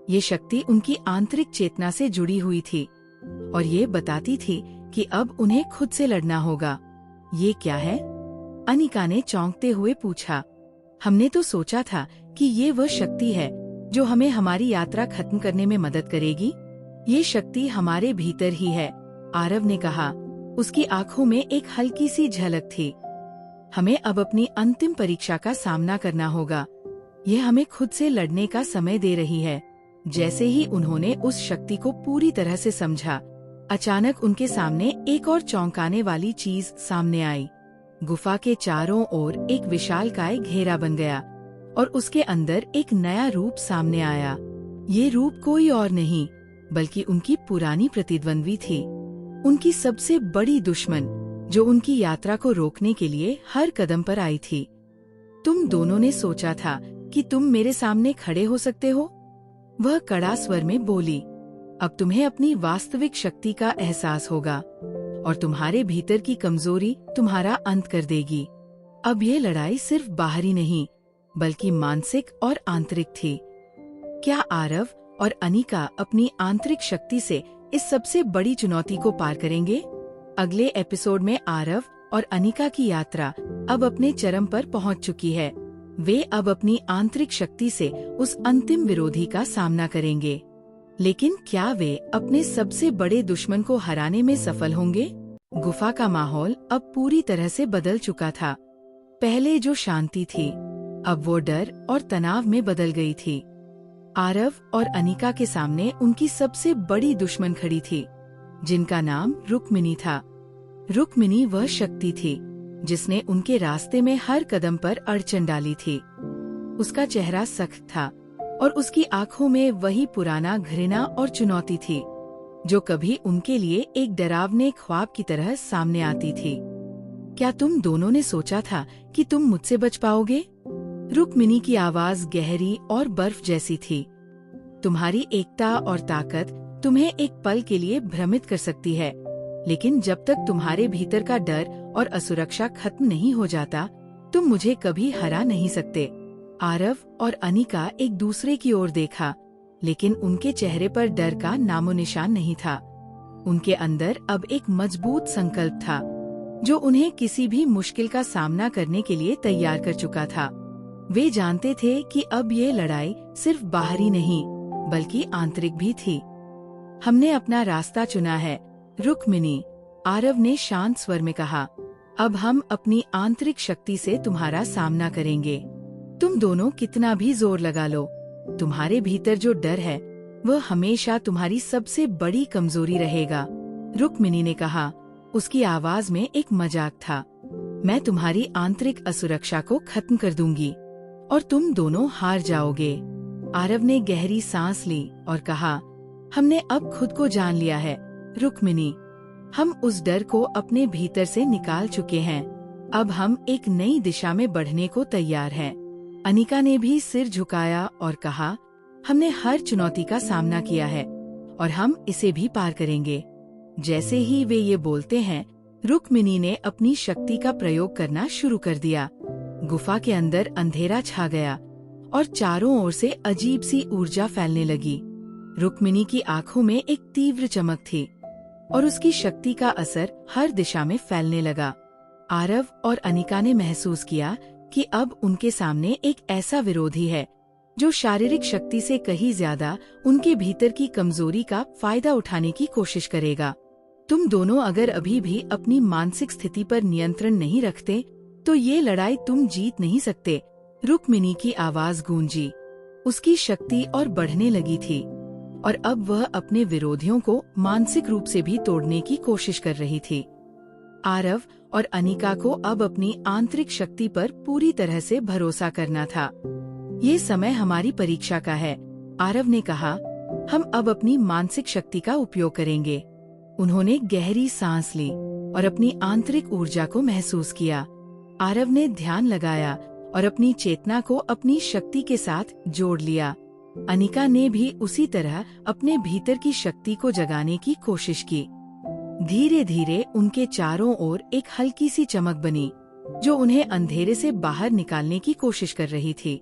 ये शक्ति उनकी आंतरिक चेतना से जुड़ी हुई थी और ये बताती थी कि अब उन्हें खुद से लड़ना होगा। ये क्या है? अनिका ने चौंकते हुए पूछा। हमने तो सोचा था कि ये वह शक्ति है जो हमें हमारी यात्रा खत्म करने में मदद करेगी। ये शक्ति हमारे भीतर ही है, आरव ने कहा। उसकी आंखों में एक हल्की सी झलक थी। हमें अब अपनी अंतिम परीक्षा का सामना करना होगा। यह हमें खुद से लड़ने का समय दे रही है। जैसे ही उन्होंने उस शक्ति को पूरी तरह से समझा, अचानक उनके सामने एक और चौंकाने वाली चीज सामने आई। गुफा के चारों ओर एक विशालकाय घेरा बन गया और उसके अंदर एक नया रूप सामने आया। ये रूप कोई और नहीं बल्कि उनकी पुरानी प्रतिद्वंद्वी थी, उनकी सबसे बड़ी दुश्मन, जो उनकी यात्रा को रोकने के लिए हर कदम पर आई थी। तुम दोनों ने सोचा था कि तुम मेरे सामने खड़े हो सकते हो? वह कड़ा स्वर में बोली। अब तुम्हें अपनी वास्तविक शक्ति का एहसास होगा और तुम्हारे भीतर की कमजोरी तुम्हारा अंत कर देगी। अब ये लड़ाई सिर्फ बाहरी नहीं बल्कि मानसिक और आंतरिक थी। क्या आरव और अनिका अपनी आंतरिक शक्ति से इस सबसे बड़ी चुनौती को पार करेंगे? अगले एपिसोड में आरव और अनिका की यात्रा अब अपने चरम पर पहुंच चुकी है। वे अब अपनी आंतरिक शक्ति से उस अंतिम विरोधी का सामना करेंगे। लेकिन क्या वे अपने सबसे बड़े दुश्मन को हराने में सफल होंगे? गुफा का माहौल अब पूरी तरह से बदल चुका था। पहले जो शांति थी, अब वो डर और तनाव में बदल गई थी। आरव और अनिका के सामने उनकी सबसे बड़ी दुश्मन खड़ी थी, जिनका नाम रुक्मिनी था। रुक्मिनी वह शक्ति थी जिसने उनके रास्ते में हर कदम पर अड़चन डाली थी। उसका चेहरा सख्त था और उसकी आंखों में वही पुराना घृणा और चुनौती थी, जो कभी उनके लिए एक डरावने ख्वाब की तरह सामने आती थी। क्या तुम दोनों ने सोचा था कि तुम मुझसे बच पाओगे? रुक्मिनी की आवाज गहरी और बर्फ जैसी थी। तुम्हारी एकता और ताकत तुम्हें एक पल के लिए भ्रमित कर सकती है, लेकिन जब तक तुम्हारे भीतर का डर और असुरक्षा खत्म नहीं हो जाता, तुम मुझे कभी हरा नहीं सकते। आरव और अनिका एक दूसरे की ओर देखा, लेकिन उनके चेहरे पर डर का नामो निशान नहीं था। उनके अंदर अब एक मजबूत संकल्प था, जो उन्हें किसी भी मुश्किल का सामना करने के लिए तैयार कर चुका था। वे जानते थे कि अब ये लड़ाई सिर्फ बाहरी नहीं, बल्कि आंतरिक भी थी। हमने अपना रास्ता चुना है, रुक्मिनी, आरव ने शांत स्वर में कहा। अब हम अपनी आंतरिक शक्ति से तुम्हारा सामना करेंगे। तुम दोनों कितना भी जोर लगा लो, तुम्हारे भीतर जो डर है वह हमेशा तुम्हारी सबसे बड़ी कमजोरी रहेगा, रुक्मिनी ने कहा। उसकी आवाज में एक मजाक था। मैं तुम्हारी आंतरिक असुरक्षा को खत्म कर दूंगी और तुम दोनों हार जाओगे। आरव ने गहरी सांस ली और कहा, हमने अब खुद को जान लिया है, रुक्मिनी। हम उस डर को अपने भीतर से निकाल चुके हैं। अब हम एक नई दिशा में बढ़ने को तैयार हैं। अनिका ने भी सिर झुकाया और कहा, हमने हर चुनौती का सामना किया है और हम इसे भी पार करेंगे। जैसे ही वे ये बोलते हैं, रुक्मिनी ने अपनी शक्ति का प्रयोग करना शुरू कर दिया। गुफा के अंदर अंधेरा छा गया और चारों ओर से अजीब सी ऊर्जा फैलने लगी। रुक्मिनी की आंखों में एक तीव्र चमक थी और उसकी शक्ति का असर हर दिशा में फैलने लगा। आरव और अनिका ने महसूस किया कि अब उनके सामने एक ऐसा विरोधी है जो शारीरिक शक्ति से कहीं ज्यादा उनके भीतर की कमजोरी का फायदा उठाने की कोशिश करेगा। तुम दोनों अगर अभी भी अपनी मानसिक स्थिति पर नियंत्रण नहीं रखते, तो ये लड़ाई तुम जीत नहीं सकते, रुक्मिनी की आवाज गूंजी। उसकी शक्ति और बढ़ने लगी थी और अब वह अपने विरोधियों को मानसिक रूप से भी तोड़ने की कोशिश कर रही थी। आरव और अनिका को अब अपनी आंतरिक शक्ति पर पूरी तरह से भरोसा करना था। ये समय हमारी परीक्षा का है, आरव ने कहा। हम अब अपनी मानसिक शक्ति का उपयोग करेंगे। उन्होंने गहरी सांस ली और अपनी आंतरिक ऊर्जा को महसूस किया। आरव ने ध्यान लगाया और अपनी चेतना को अपनी शक्ति के साथ जोड़ लिया। अनिका ने भी उसी तरह अपने भीतर की शक्ति को जगाने की कोशिश की। धीरे धीरे उनके चारों ओर एक हल्की सी चमक बनी, जो उन्हें अंधेरे से बाहर निकालने की कोशिश कर रही थी।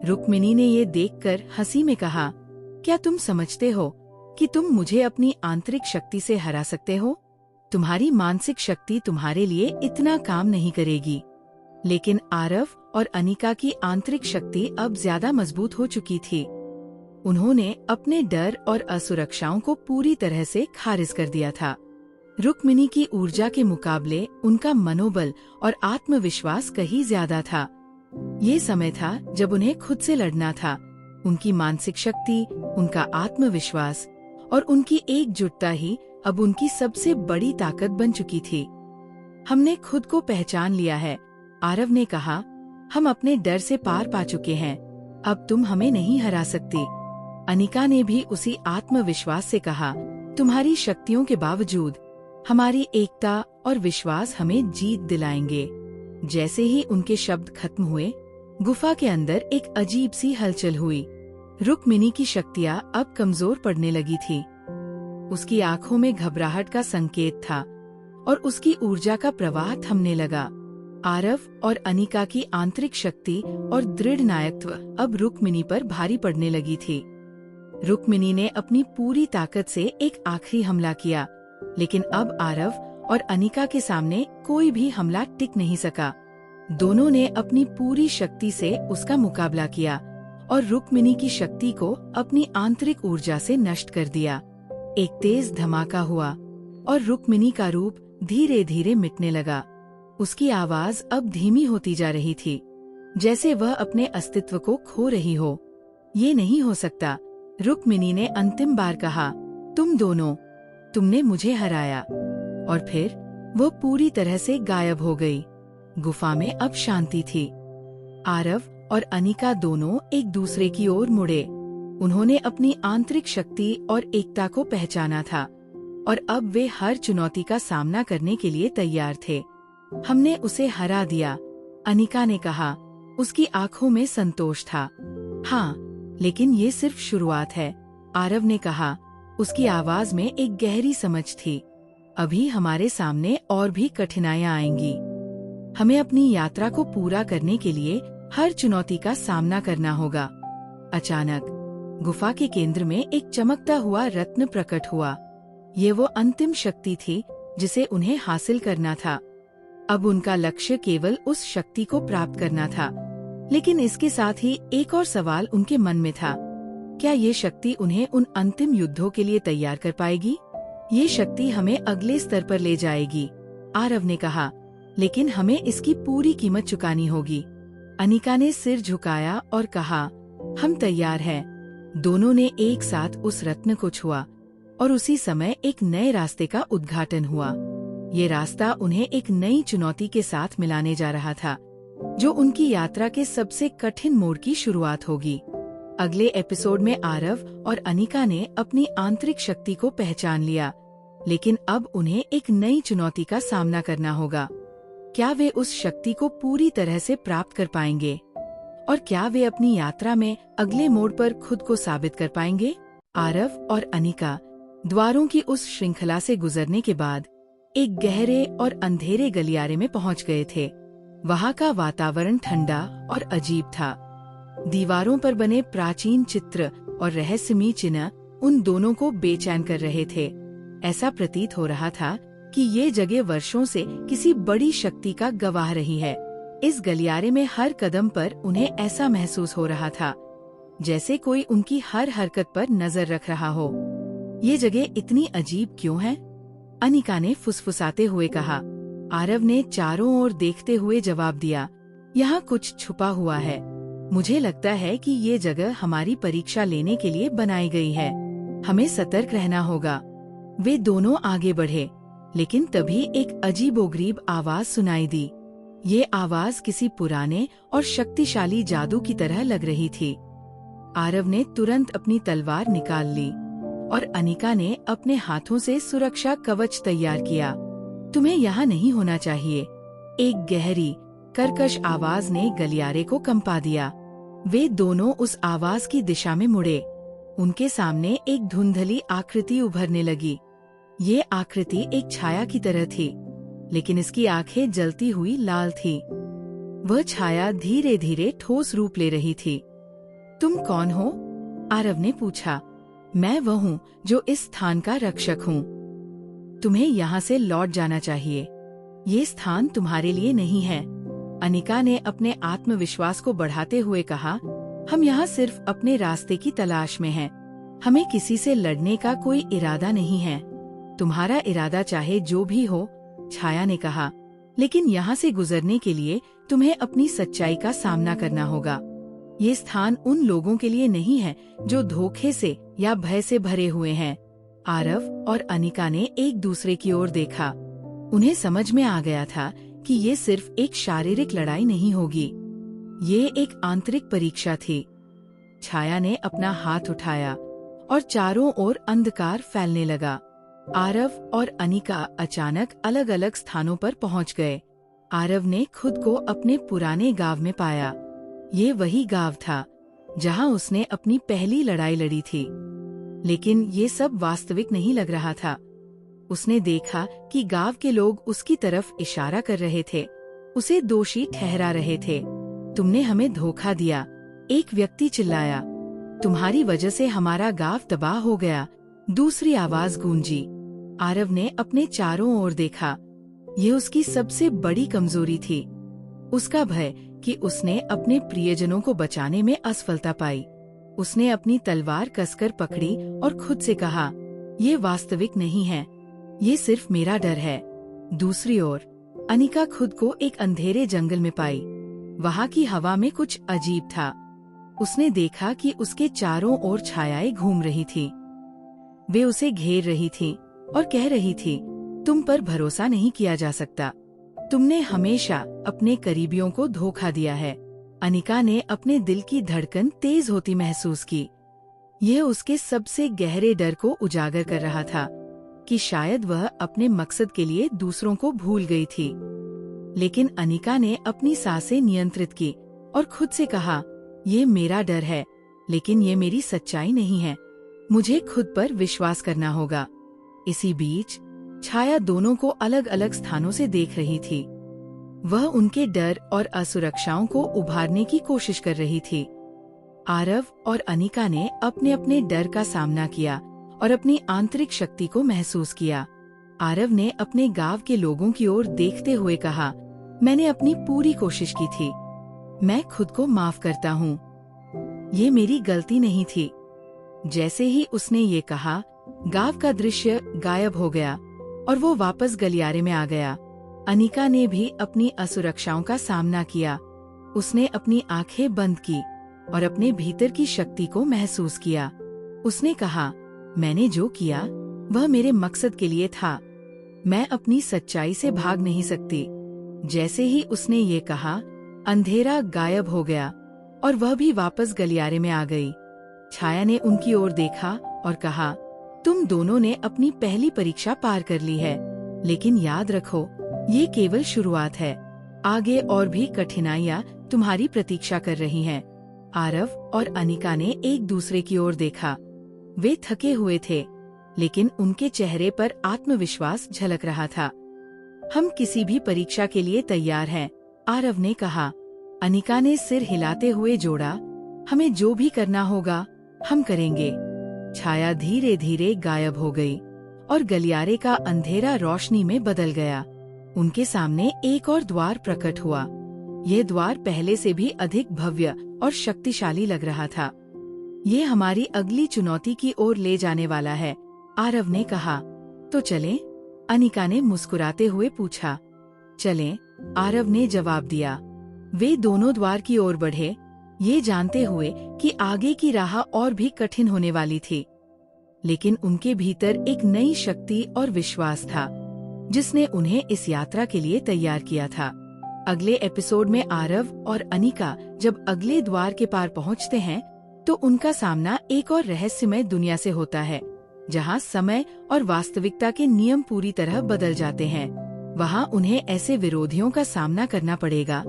रुक्मिनी ने ये देखकर हंसी में कहा, क्या तुम समझते हो कि तुम मुझे अपनी आंतरिक शक्ति से हरा सकते हो? तुम्हारी मानसिक शक्ति तुम्हारे लिए इतना काम नहीं करेगी। लेकिन आरव और अनिका की आंतरिक शक्ति अब ज्यादा मजबूत हो चुकी थी। उन्होंने अपने डर और असुरक्षाओं को पूरी तरह से खारिज कर दिया था। रुक्मिनी की ऊर्जा के मुकाबले उनका मनोबल और आत्मविश्वास कहीं ज्यादा था। ये समय था जब उन्हें खुद से लड़ना था। उनकी मानसिक शक्ति, उनका आत्मविश्वास और उनकी एकजुटता ही अब उनकी सबसे बड़ी ताकत बन चुकी थी। हमने खुद को पहचान लिया है, आरव ने कहा। हम अपने डर से पार पा चुके हैं। अब तुम हमें नहीं हरा सकती। अनिका ने भी उसी आत्मविश्वास से कहा, तुम्हारी शक्तियों के बावजूद हमारी एकता और विश्वास हमें जीत दिलाएंगे। जैसे ही उनके शब्द खत्म हुए, गुफा के अंदर एक अजीब सी हलचल हुई। रुक्मिनी की शक्तियाँ अब कमजोर पड़ने लगी थी। उसकी आंखों में घबराहट का संकेत था और उसकी ऊर्जा का प्रवाह थमने लगा। आरव और अनिका की आंतरिक शक्ति और दृढ़ नायकत्व अब रुक्मिनी पर भारी पड़ने लगी थी। रुक्मिनी ने अपनी पूरी ताकत से एक आखिरी हमला किया, लेकिन अब आरव और अनिका के सामने कोई भी हमला टिक नहीं सका। दोनों ने अपनी पूरी शक्ति से उसका मुकाबला किया और रुक्मिनी की शक्ति को अपनी आंतरिक ऊर्जा से नष्ट कर दिया। एक तेज धमाका हुआ और रुक्मिनी का रूप धीरे धीरे मिटने लगा। उसकी आवाज अब धीमी होती जा रही थी, जैसे वह अपने अस्तित्व को खो रही हो। ये नहीं हो सकता, रुक्मिनी ने अंतिम बार कहा। तुम दोनों, तुमने मुझे हराया। और फिर वो पूरी तरह से गायब हो गई। गुफा में अब शांति थी। आरव और अनिका दोनों एक दूसरे की ओर मुड़े। उन्होंने अपनी आंतरिक शक्ति और एकता को पहचाना था और अब वे हर चुनौती का सामना करने के लिए तैयार थे। हमने उसे हरा दिया, अनिका ने कहा। उसकी आंखों में संतोष था। हाँ, लेकिन ये सिर्फ शुरुआत है, आरव ने कहा। उसकी आवाज में एक गहरी समझ थी। अभी हमारे सामने और भी कठिनाइयां आएंगी। हमें अपनी यात्रा को पूरा करने के लिए हर चुनौती का सामना करना होगा। अचानक गुफा के केंद्र में एक चमकता हुआ रत्न प्रकट हुआ। ये वो अंतिम शक्ति थी जिसे उन्हें हासिल करना था। अब उनका लक्ष्य केवल उस शक्ति को प्राप्त करना था। लेकिन इसके साथ ही एक और सवाल उनके मन में था। क्या ये शक्ति उन्हें उन अंतिम युद्धों के लिए तैयार कर पाएगी? ये शक्ति हमें अगले स्तर पर ले जाएगी, आरव ने कहा, लेकिन हमें इसकी पूरी कीमत चुकानी होगी। अनिका ने सिर झुकाया और कहा, हम तैयार हैं। दोनों ने एक साथ उस रत्न को छुआ और उसी समय एक नए रास्ते का उद्घाटन हुआ। ये रास्ता उन्हें एक नई चुनौती के साथ मिलाने जा रहा था, जो उनकी यात्रा के सबसे कठिन मोड़ की शुरुआत होगी। अगले एपिसोड में आरव और अनिका ने अपनी आंतरिक शक्ति को पहचान लिया, लेकिन अब उन्हें एक नई चुनौती का सामना करना होगा। क्या वे उस शक्ति को पूरी तरह से प्राप्त कर पाएंगे? और क्या वे अपनी यात्रा में अगले मोड़ पर खुद को साबित कर पाएंगे? आरव और अनिका द्वारों की उस श्रृंखला से गुजरने के बाद एक गहरे और अंधेरे गलियारे में पहुंच गए थे। वहां का वातावरण ठंडा और अजीब था। दीवारों पर बने प्राचीन चित्र और रहस्यमयी चिन्ह उन दोनों को बेचैन कर रहे थे। ऐसा प्रतीत हो रहा था कि ये जगह वर्षों से किसी बड़ी शक्ति का गवाह रही है। इस गलियारे में हर कदम पर उन्हें ऐसा महसूस हो रहा था जैसे कोई उनकी हर हरकत पर नजर रख रहा हो। ये जगह इतनी अजीब क्यों है? अनिका ने फुसफुसाते हुए कहा। आरव ने चारों ओर देखते हुए जवाब दिया, यहाँ कुछ छुपा हुआ है। मुझे लगता है कि ये जगह हमारी परीक्षा लेने के लिए बनाई गई है। हमें सतर्क रहना होगा। वे दोनों आगे बढ़े, लेकिन तभी एक अजीबोगरीब आवाज सुनाई दी। ये आवाज किसी पुराने और शक्तिशाली जादू की तरह लग रही थी। आरव ने तुरंत अपनी तलवार निकाल ली और अनिका ने अपने हाथों से सुरक्षा कवच तैयार किया। तुम्हें यहाँ नहीं होना चाहिए, एक गहरी कर्कश आवाज ने गलियारे को कंपा दिया। वे दोनों उस आवाज की दिशा में मुड़े। उनके सामने एक धुंधली आकृति उभरने लगी। ये आकृति एक छाया की तरह थी, लेकिन इसकी आंखें जलती हुई लाल थी। वह छाया धीरे धीरे ठोस रूप ले रही थी। तुम कौन हो? आरव ने पूछा। मैं वह हूँ जो इस स्थान का रक्षक हूँ। तुम्हें यहाँ से लौट जाना चाहिए। ये स्थान तुम्हारे लिए नहीं है। अनिका ने अपने आत्मविश्वास को बढ़ाते हुए कहा, हम यहाँ सिर्फ अपने रास्ते की तलाश में हैं। हमें किसी से लड़ने का कोई इरादा नहीं है। तुम्हारा इरादा चाहे जो भी हो, छाया ने कहा, लेकिन यहाँ से गुजरने के लिए तुम्हें अपनी सच्चाई का सामना करना होगा। ये स्थान उन लोगों के लिए नहीं है जो धोखे से या भय से भरे हुए हैं। आरव और अनिका ने एक दूसरे की ओर देखा। उन्हें समझ में आ गया था कि ये सिर्फ एक शारीरिक लड़ाई नहीं होगी, ये एक आंतरिक परीक्षा थी। छाया ने अपना हाथ उठाया और चारों ओर अंधकार फैलने लगा। आरव और अनिका अचानक अलग अलग स्थानों पर पहुंच गए। आरव ने खुद को अपने पुराने गांव में पाया। ये वही गांव था जहां उसने अपनी पहली लड़ाई लड़ी थी, लेकिन ये सब वास्तविक नहीं लग रहा था। उसने देखा कि गांव के लोग उसकी तरफ इशारा कर रहे थे, उसे दोषी ठहरा रहे थे। तुमने हमें धोखा दिया, एक व्यक्ति चिल्लाया। तुम्हारी वजह से हमारा गांव तबाह हो गया, दूसरी आवाज गूंजी। आरव ने अपने चारों ओर देखा। ये उसकी सबसे बड़ी कमजोरी थी, उसका भय कि उसने अपने प्रियजनों को बचाने में असफलता पाई। उसने अपनी तलवार कसकर पकड़ी और खुद से कहा, ये वास्तविक नहीं है, ये सिर्फ मेरा डर है। दूसरी ओर अनिका खुद को एक अंधेरे जंगल में पाई। वहाँ की हवा में कुछ अजीब था। उसने देखा कि उसके चारों ओर छायाएं घूम रही थी। वे उसे घेर रही थी और कह रही थी, तुम पर भरोसा नहीं किया जा सकता। तुमने हमेशा अपने करीबियों को धोखा दिया है। अनिका ने अपने दिल की धड़कन तेज होती महसूस की। यह उसके सबसे गहरे डर को उजागर कर रहा था कि शायद वह अपने मकसद के लिए दूसरों को भूल गई थी। लेकिन अनिका ने अपनी सांसें नियंत्रित की और खुद से कहा, ये मेरा डर है, लेकिन ये मेरी सच्चाई नहीं है। मुझे खुद पर विश्वास करना होगा। इसी बीच छाया दोनों को अलग अलग स्थानों से देख रही थी। वह उनके डर और असुरक्षाओं को उभारने की कोशिश कर रही थी। आरव और अनिका ने अपने अपने डर का सामना किया और अपनी आंतरिक शक्ति को महसूस किया। आरव ने अपने गांव के लोगों की ओर देखते हुए कहा, मैंने अपनी पूरी कोशिश की थी। मैं खुद को माफ करता हूँ। ये मेरी गलती नहीं थी। जैसे ही उसने ये कहा, गांव का दृश्य गायब हो गया और वो वापस गलियारे में आ गया। अनिका ने भी अपनी असुरक्षाओं का सामना किया। उसने अपनी आंखें बंद की और अपने भीतर की शक्ति को महसूस किया। उसने कहा, मैंने जो किया वह मेरे मकसद के लिए था। मैं अपनी सच्चाई से भाग नहीं सकती। जैसे ही उसने ये कहा, अंधेरा गायब हो गया और वह भी वापस गलियारे में आ गई। छाया ने उनकी ओर देखा और कहा, तुम दोनों ने अपनी पहली परीक्षा पार कर ली है, लेकिन याद रखो, ये केवल शुरुआत है। आगे और भी कठिनाइयाँ तुम्हारी प्रतीक्षा कर रही हैं। आरव और अनिका ने एक दूसरे की ओर देखा। वे थके हुए थे, लेकिन उनके चेहरे पर आत्मविश्वास झलक रहा था। हम किसी भी परीक्षा के लिए तैयार हैं, आरव ने कहा। अनिका ने सिर हिलाते हुए जोड़ा, हमें जो भी करना होगा हम करेंगे। छाया धीरे धीरे गायब हो गई और गलियारे का अंधेरा रोशनी में बदल गया। उनके सामने एक और द्वार प्रकट हुआ। यह द्वार पहले से भी अधिक भव्य और शक्तिशाली लग रहा था। ये हमारी अगली चुनौती की ओर ले जाने वाला है, आरव ने कहा। तो चलें? अनिका ने मुस्कुराते हुए पूछा। चलें, आरव ने जवाब दिया। वे दोनों द्वार की ओर बढ़े, ये जानते हुए कि आगे की राह और भी कठिन होने वाली थी। लेकिन उनके भीतर एक नई शक्ति और विश्वास था, जिसने उन्हें इस यात्रा के लिए तैयार किया था। अगले एपिसोड में आरव और अनिका जब अगले द्वार के पार पहुंचते हैं, तो उनका सामना एक और रहस्यमय दुनिया से होता है, जहां समय और वास्तविकता के नियम पूरी तरह बदल जाते हैं। वहां उन्हें ऐसे विरोधियों का सामना करना पड़ेगा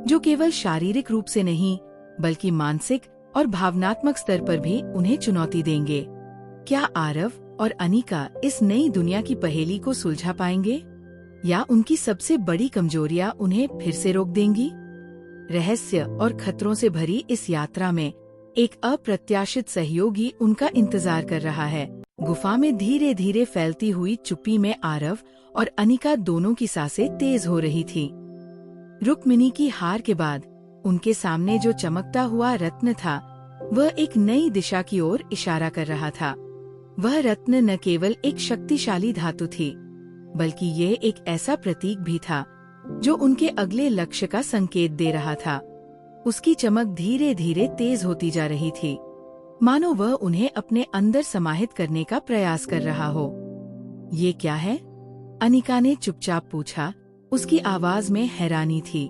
जो केवल शारीरिक रूप से नहीं, बल्कि मानसिक और भावनात्मक स्तर पर भी उन्हें चुनौती देंगे। क्या आरव और अनिका इस नई दुनिया की पहेली को सुलझा पाएंगे, या उनकी सबसे बड़ी कमजोरियां उन्हें फिर से रोक देंगी? रहस्य और खतरों से भरी इस यात्रा में एक अप्रत्याशित सहयोगी उनका इंतजार कर रहा है। गुफा में धीरे धीरे फैलती हुई चुप्पी में आरव और अनिका दोनों की सांसें तेज हो रही थी। रुक्मिणी की हार के बाद उनके सामने जो चमकता हुआ रत्न था, वह एक नई दिशा की ओर इशारा कर रहा था। वह रत्न न केवल एक शक्तिशाली धातु थी, बल्कि ये एक ऐसा प्रतीक भी था जो उनके अगले लक्ष्य का संकेत दे रहा था। उसकी चमक धीरे धीरे तेज होती जा रही थी, मानो वह उन्हें अपने अंदर समाहित करने का प्रयास कर रहा हो। ये क्या है? अनिका ने चुपचाप पूछा। उसकी आवाज में हैरानी थी।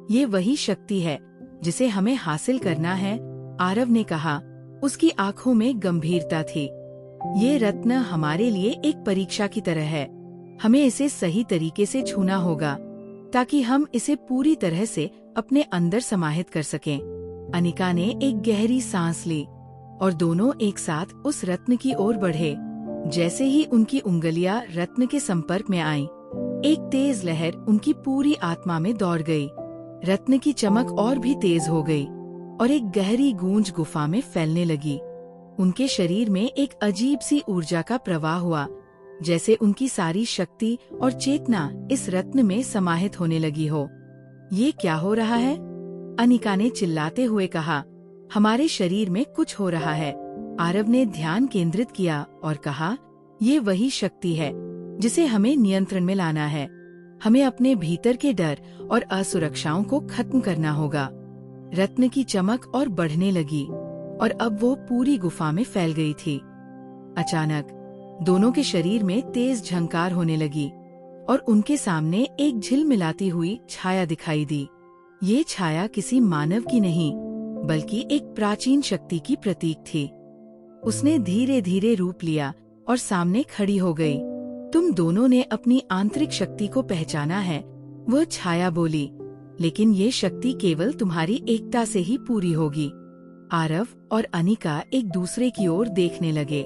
ये वही शक्ति है जिसे हमें हासिल करना है, आरव ने कहा। उसकी आंखों में गंभीरता थी। ये रत्न हमारे लिए एक परीक्षा की तरह है। हमें इसे सही तरीके से छूना होगा, ताकि हम इसे पूरी तरह से अपने अंदर समाहित कर सकें। अनिका ने एक गहरी सांस ली और दोनों एक साथ उस रत्न की ओर बढ़े। जैसे ही उनकी उंगलियां रत्न के संपर्क में आईं, एक तेज लहर उनकी पूरी आत्मा में दौड़ गई। रत्न की चमक और भी तेज हो गई और एक गहरी गूंज गुफा में फैलने लगी। उनके शरीर में एक अजीब सी ऊर्जा का प्रवाह हुआ, जैसे उनकी सारी शक्ति और चेतना इस रत्न में समाहित होने लगी हो। ये क्या हो रहा है? अनिका ने चिल्लाते हुए कहा। हमारे शरीर में कुछ हो रहा है। आरव ने ध्यान केंद्रित किया और कहा, ये वही शक्ति है जिसे हमें नियंत्रण में लाना है। हमें अपने भीतर के डर और असुरक्षाओं को खत्म करना होगा। रत्न की चमक और बढ़ने लगी और अब वो पूरी गुफा में फैल गई थी। अचानक दोनों के शरीर में तेज झंकार होने लगी और उनके सामने एक झिलमिलाती हुई छाया दिखाई दी। ये छाया किसी मानव की नहीं, बल्कि एक प्राचीन शक्ति की प्रतीक थी। उसने धीरे धीरे रूप लिया और सामने खड़ी हो गई। तुम दोनों ने अपनी आंतरिक शक्ति को पहचाना है, वह छाया बोली, लेकिन ये शक्ति केवल तुम्हारी एकता से ही पूरी होगी। आरव और अनिका एक दूसरे की ओर देखने लगे।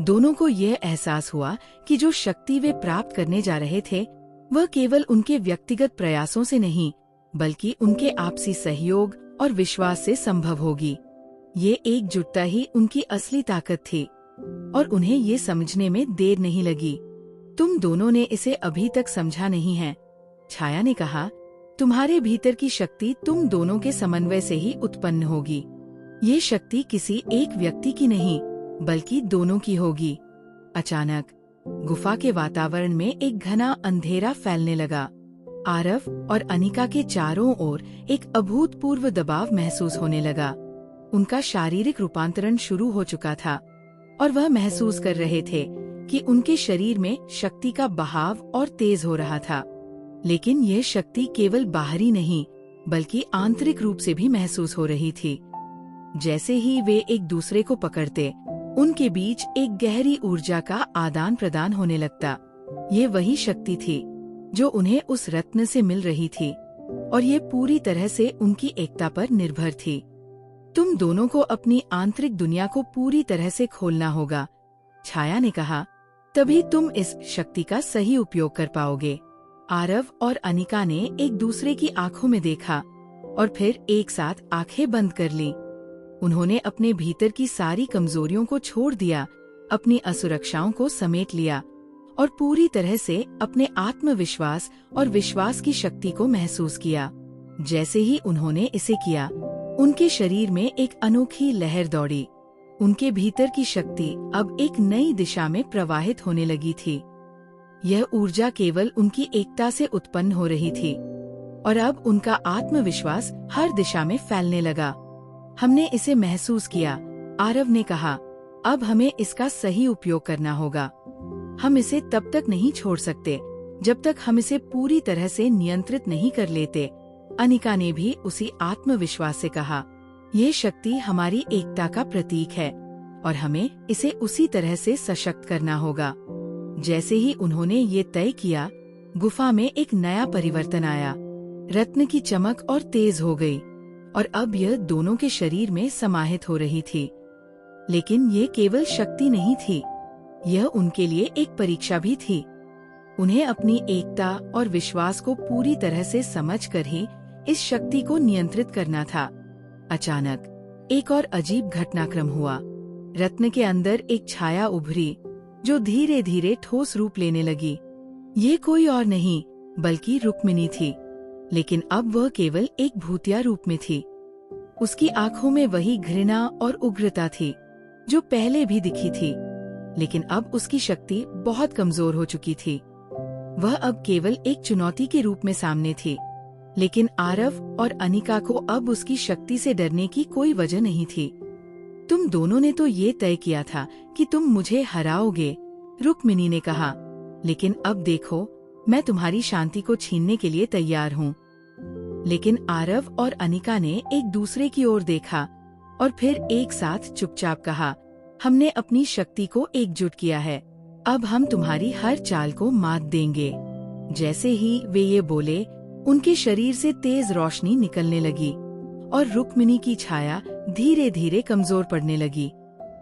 दोनों को यह एहसास हुआ कि जो शक्ति वे प्राप्त करने जा रहे थे वह केवल उनके व्यक्तिगत प्रयासों से नहीं बल्कि उनके आपसी सहयोग और विश्वास से संभव होगी। ये एकजुटता ही उनकी असली ताकत थी और उन्हें ये समझने में देर नहीं लगी। तुम दोनों ने इसे अभी तक समझा नहीं है, छाया ने कहा। तुम्हारे भीतर की शक्ति तुम दोनों के समन्वय से ही उत्पन्न होगी। ये शक्ति किसी एक व्यक्ति की नहीं बल्कि दोनों की होगी। अचानक गुफा के वातावरण में एक घना अंधेरा फैलने लगा। आरव और अनिका के चारों ओर एक अभूतपूर्व दबाव महसूस होने लगा। उनका शारीरिक रूपांतरण शुरू हो चुका था और वह महसूस कर रहे थे कि उनके शरीर में शक्ति का बहाव और तेज हो रहा था। लेकिन यह शक्ति केवल बाहरी नहीं बल्कि आंतरिक रूप से भी महसूस हो रही थी। जैसे ही वे एक दूसरे को पकड़ते, उनके बीच एक गहरी ऊर्जा का आदान प्रदान होने लगता। ये वही शक्ति थी जो उन्हें उस रत्न से मिल रही थी और ये पूरी तरह से उनकी एकता पर निर्भर थी। तुम दोनों को अपनी आंतरिक दुनिया को पूरी तरह से खोलना होगा, छाया ने कहा। तभी तुम इस शक्ति का सही उपयोग कर पाओगे। आरव और अनिका ने एक दूसरे की आंखों में देखा और फिर एक साथ आंखें बंद कर ली। उन्होंने अपने भीतर की सारी कमजोरियों को छोड़ दिया, अपनी असुरक्षाओं को समेट लिया और पूरी तरह से अपने आत्मविश्वास और विश्वास की शक्ति को महसूस किया। जैसे ही उन्होंने इसे किया, उनके शरीर में एक अनोखी लहर दौड़ी। उनके भीतर की शक्ति अब एक नई दिशा में प्रवाहित होने लगी थी। यह ऊर्जा केवल उनकी एकता से उत्पन्न हो रही थी और अब उनका आत्मविश्वास हर दिशा में फैलने लगा। हमने इसे महसूस किया, आरव ने कहा। अब हमें इसका सही उपयोग करना होगा। हम इसे तब तक नहीं छोड़ सकते जब तक हम इसे पूरी तरह से नियंत्रित नहीं कर लेते, अनिका ने भी उसी आत्मविश्वास से कहा। ये शक्ति हमारी एकता का प्रतीक है और हमें इसे उसी तरह से सशक्त करना होगा। जैसे ही उन्होंने ये तय किया, गुफा में एक नया परिवर्तन आया। रत्न की चमक और तेज हो गई और अब यह दोनों के शरीर में समाहित हो रही थी। लेकिन ये केवल शक्ति नहीं थी, यह उनके लिए एक परीक्षा भी थी। उन्हें अपनी एकता और विश्वास को पूरी तरह से समझकर ही इस शक्ति को नियंत्रित करना था। अचानक एक और अजीब घटनाक्रम हुआ। रत्न के अंदर एक छाया उभरी जो धीरे धीरे ठोस रूप लेने लगी। ये कोई और नहीं बल्कि रुक्मिणी थी, लेकिन अब वह केवल एक भूतिया रूप में थी। उसकी आंखों में वही घृणा और उग्रता थी जो पहले भी दिखी थी, लेकिन अब उसकी शक्ति बहुत कमजोर हो चुकी थी। वह अब केवल एक चुनौती के रूप में सामने थी, लेकिन आरव और अनिका को अब उसकी शक्ति से डरने की कोई वजह नहीं थी। तुम दोनों ने तो ये तय किया था कि तुम मुझे हराओगे, रुक्मिणी ने कहा, लेकिन अब देखो, मैं तुम्हारी शांति को छीनने के लिए तैयार हूँ। लेकिन आरव और अनिका ने एक दूसरे की ओर देखा और फिर एक साथ चुपचाप कहा, हमने अपनी शक्ति को एकजुट किया है, अब हम तुम्हारी हर चाल को मात देंगे। जैसे ही वे ये बोले, उनके शरीर से तेज रोशनी निकलने लगी और रुक्मिणी की छाया धीरे धीरे कमजोर पड़ने लगी।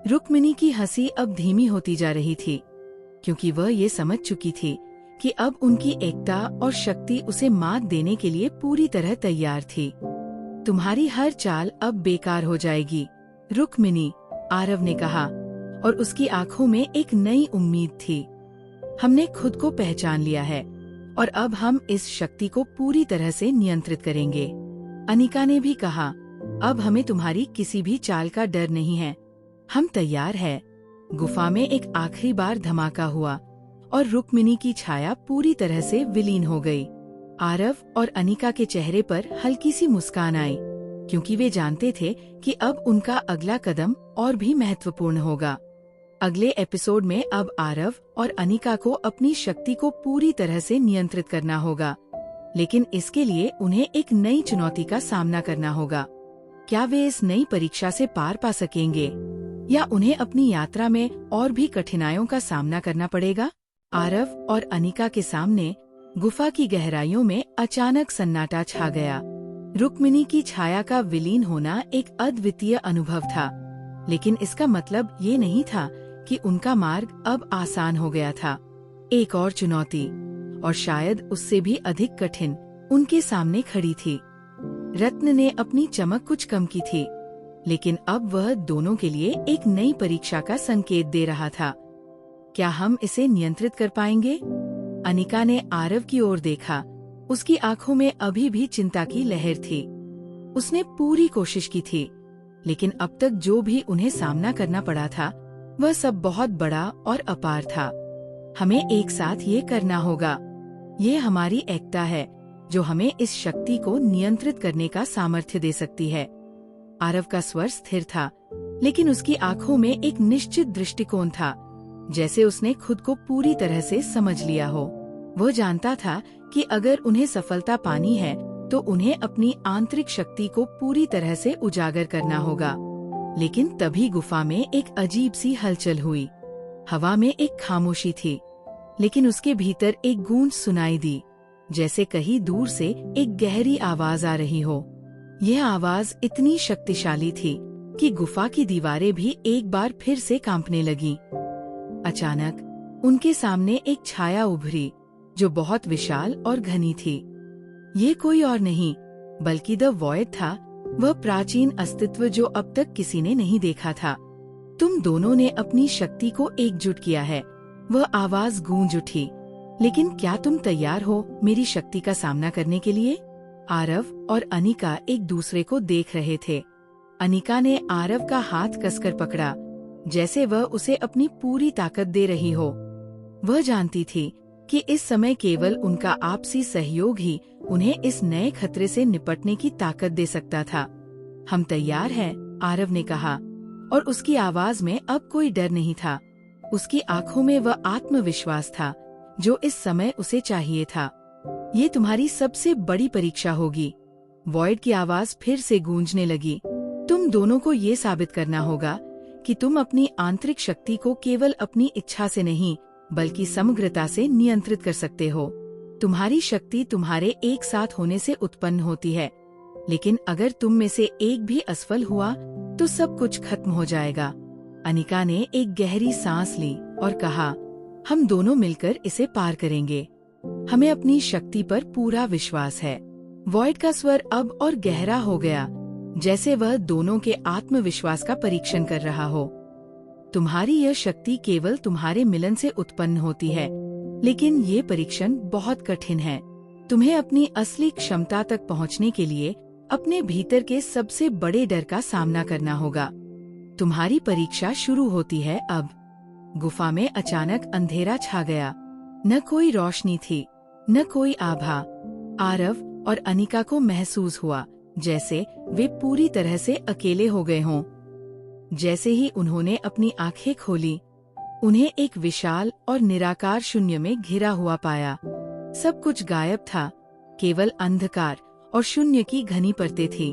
रुक्मिणी की हंसी अब धीमी होती जा रही थी, क्योंकि वह ये समझ चुकी थी कि अब उनकी एकता और शक्ति उसे मात देने के लिए पूरी तरह तैयार थी। तुम्हारी हर चाल अब बेकार हो जाएगी, रुक्मिणी, आरव ने कहा, और उसकी आंखों में एक नई उम्मीद थी। हमने खुद को पहचान लिया है और अब हम इस शक्ति को पूरी तरह से नियंत्रित करेंगे। अनिका ने भी कहा, अब हमें तुम्हारी किसी भी चाल का डर नहीं है, हम तैयार हैं। गुफा में एक आखिरी बार धमाका हुआ और रुक्मिणी की छाया पूरी तरह से विलीन हो गई। आरव और अनिका के चेहरे पर हल्की सी मुस्कान आई, क्योंकि वे जानते थे कि अब उनका अगला कदम और भी महत्वपूर्ण होगा। अगले एपिसोड में अब आरव और अनिका को अपनी शक्ति को पूरी तरह से नियंत्रित करना होगा, लेकिन इसके लिए उन्हें एक नई चुनौती का सामना करना होगा। क्या वे इस नई परीक्षा से पार पा सकेंगे या उन्हें अपनी यात्रा में और भी कठिनाइयों का सामना करना पड़ेगा? आरव और अनिका के सामने गुफा की गहराइयों में अचानक सन्नाटा छा गया। रुक्मिणी की छाया का विलीन होना एक अद्वितीय अनुभव था, लेकिन इसका मतलब ये नहीं था कि उनका मार्ग अब आसान हो गया था। एक और चुनौती, और शायद उससे भी अधिक कठिन, उनके सामने खड़ी थी। रत्न ने अपनी चमक कुछ कम की थी, लेकिन अब वह दोनों के लिए एक नई परीक्षा का संकेत दे रहा था। क्या हम इसे नियंत्रित कर पाएंगे? अनिका ने आरव की ओर देखा। उसकी आंखों में अभी भी चिंता की लहर थी। उसने पूरी कोशिश की थी, लेकिन अब तक जो भी उन्हें सामना करना पड़ा था, वह सब बहुत बड़ा और अपार था। हमें एक साथ ये करना होगा। ये हमारी एकता है जो हमें इस शक्ति को नियंत्रित करने का सामर्थ्य दे सकती है। आरव का स्वर स्थिर था, लेकिन उसकी आंखों में एक निश्चित दृष्टिकोण था, जैसे उसने खुद को पूरी तरह से समझ लिया हो। वह जानता था कि अगर उन्हें सफलता पानी है तो उन्हें अपनी आंतरिक शक्ति को पूरी तरह से उजागर करना होगा। लेकिन तभी गुफा में एक अजीब सी हलचल हुई। हवा में एक खामोशी थी, लेकिन उसके भीतर एक गूंज सुनाई दी, जैसे कहीं दूर से एक गहरी आवाज आ रही हो। यह आवाज इतनी शक्तिशाली थी कि गुफा की दीवारें भी एक बार फिर से कांपने लगीं। अचानक उनके सामने एक छाया उभरी, जो बहुत विशाल और घनी थी। ये कोई और नहीं बल्कि द वॉइड था, वह प्राचीन अस्तित्व जो अब तक किसी ने नहीं देखा था। तुम दोनों ने अपनी शक्ति को एकजुट किया है, वह आवाज गूंज उठी। लेकिन क्या तुम तैयार हो मेरी शक्ति का सामना करने के लिए? आरव और अनिका एक दूसरे को देख रहे थे। अनिका ने आरव का हाथ कसकर पकड़ा, जैसे वह उसे अपनी पूरी ताकत दे रही हो। वह जानती थी कि इस समय केवल उनका आपसी सहयोग ही उन्हें इस नए खतरे से निपटने की ताकत दे सकता था। हम तैयार हैं, आरव ने कहा, और उसकी आवाज में अब कोई डर नहीं था। उसकी आंखों में वह आत्मविश्वास था जो इस समय उसे चाहिए था। ये तुम्हारी सबसे बड़ी परीक्षा होगी। वॉइड की आवाज फिर से गूंजने लगी। तुम दोनों को ये साबित करना होगा कि तुम अपनी आंतरिक शक्ति को केवल अपनी इच्छा से नहीं बल्कि समग्रता से नियंत्रित कर सकते हो। तुम्हारी शक्ति तुम्हारे एक साथ होने से उत्पन्न होती है, लेकिन अगर तुम में से एक भी असफल हुआ तो सब कुछ खत्म हो जाएगा। अनिका ने एक गहरी सांस ली और कहा, हम दोनों मिलकर इसे पार करेंगे। हमें अपनी शक्ति पर पूरा विश्वास है। वॉइड का स्वर अब और गहरा हो गया, जैसे वह दोनों के आत्मविश्वास का परीक्षण कर रहा हो। तुम्हारी यह शक्ति केवल तुम्हारे मिलन से उत्पन्न होती है, लेकिन ये परीक्षण बहुत कठिन है। तुम्हें अपनी असली क्षमता तक पहुंचने के लिए अपने भीतर के सबसे बड़े डर का सामना करना होगा। तुम्हारी परीक्षा शुरू होती है अब। गुफा में अचानक अंधेरा छा गया। न कोई रोशनी थी, न कोई आभा। आरव और अनिका को महसूस हुआ जैसे वे पूरी तरह से अकेले हो गए हों। जैसे ही उन्होंने अपनी आंखें खोली, उन्हें एक विशाल और निराकार शून्य में घिरा हुआ पाया। सब कुछ गायब था, केवल अंधकार और शून्य की घनी परतें थी।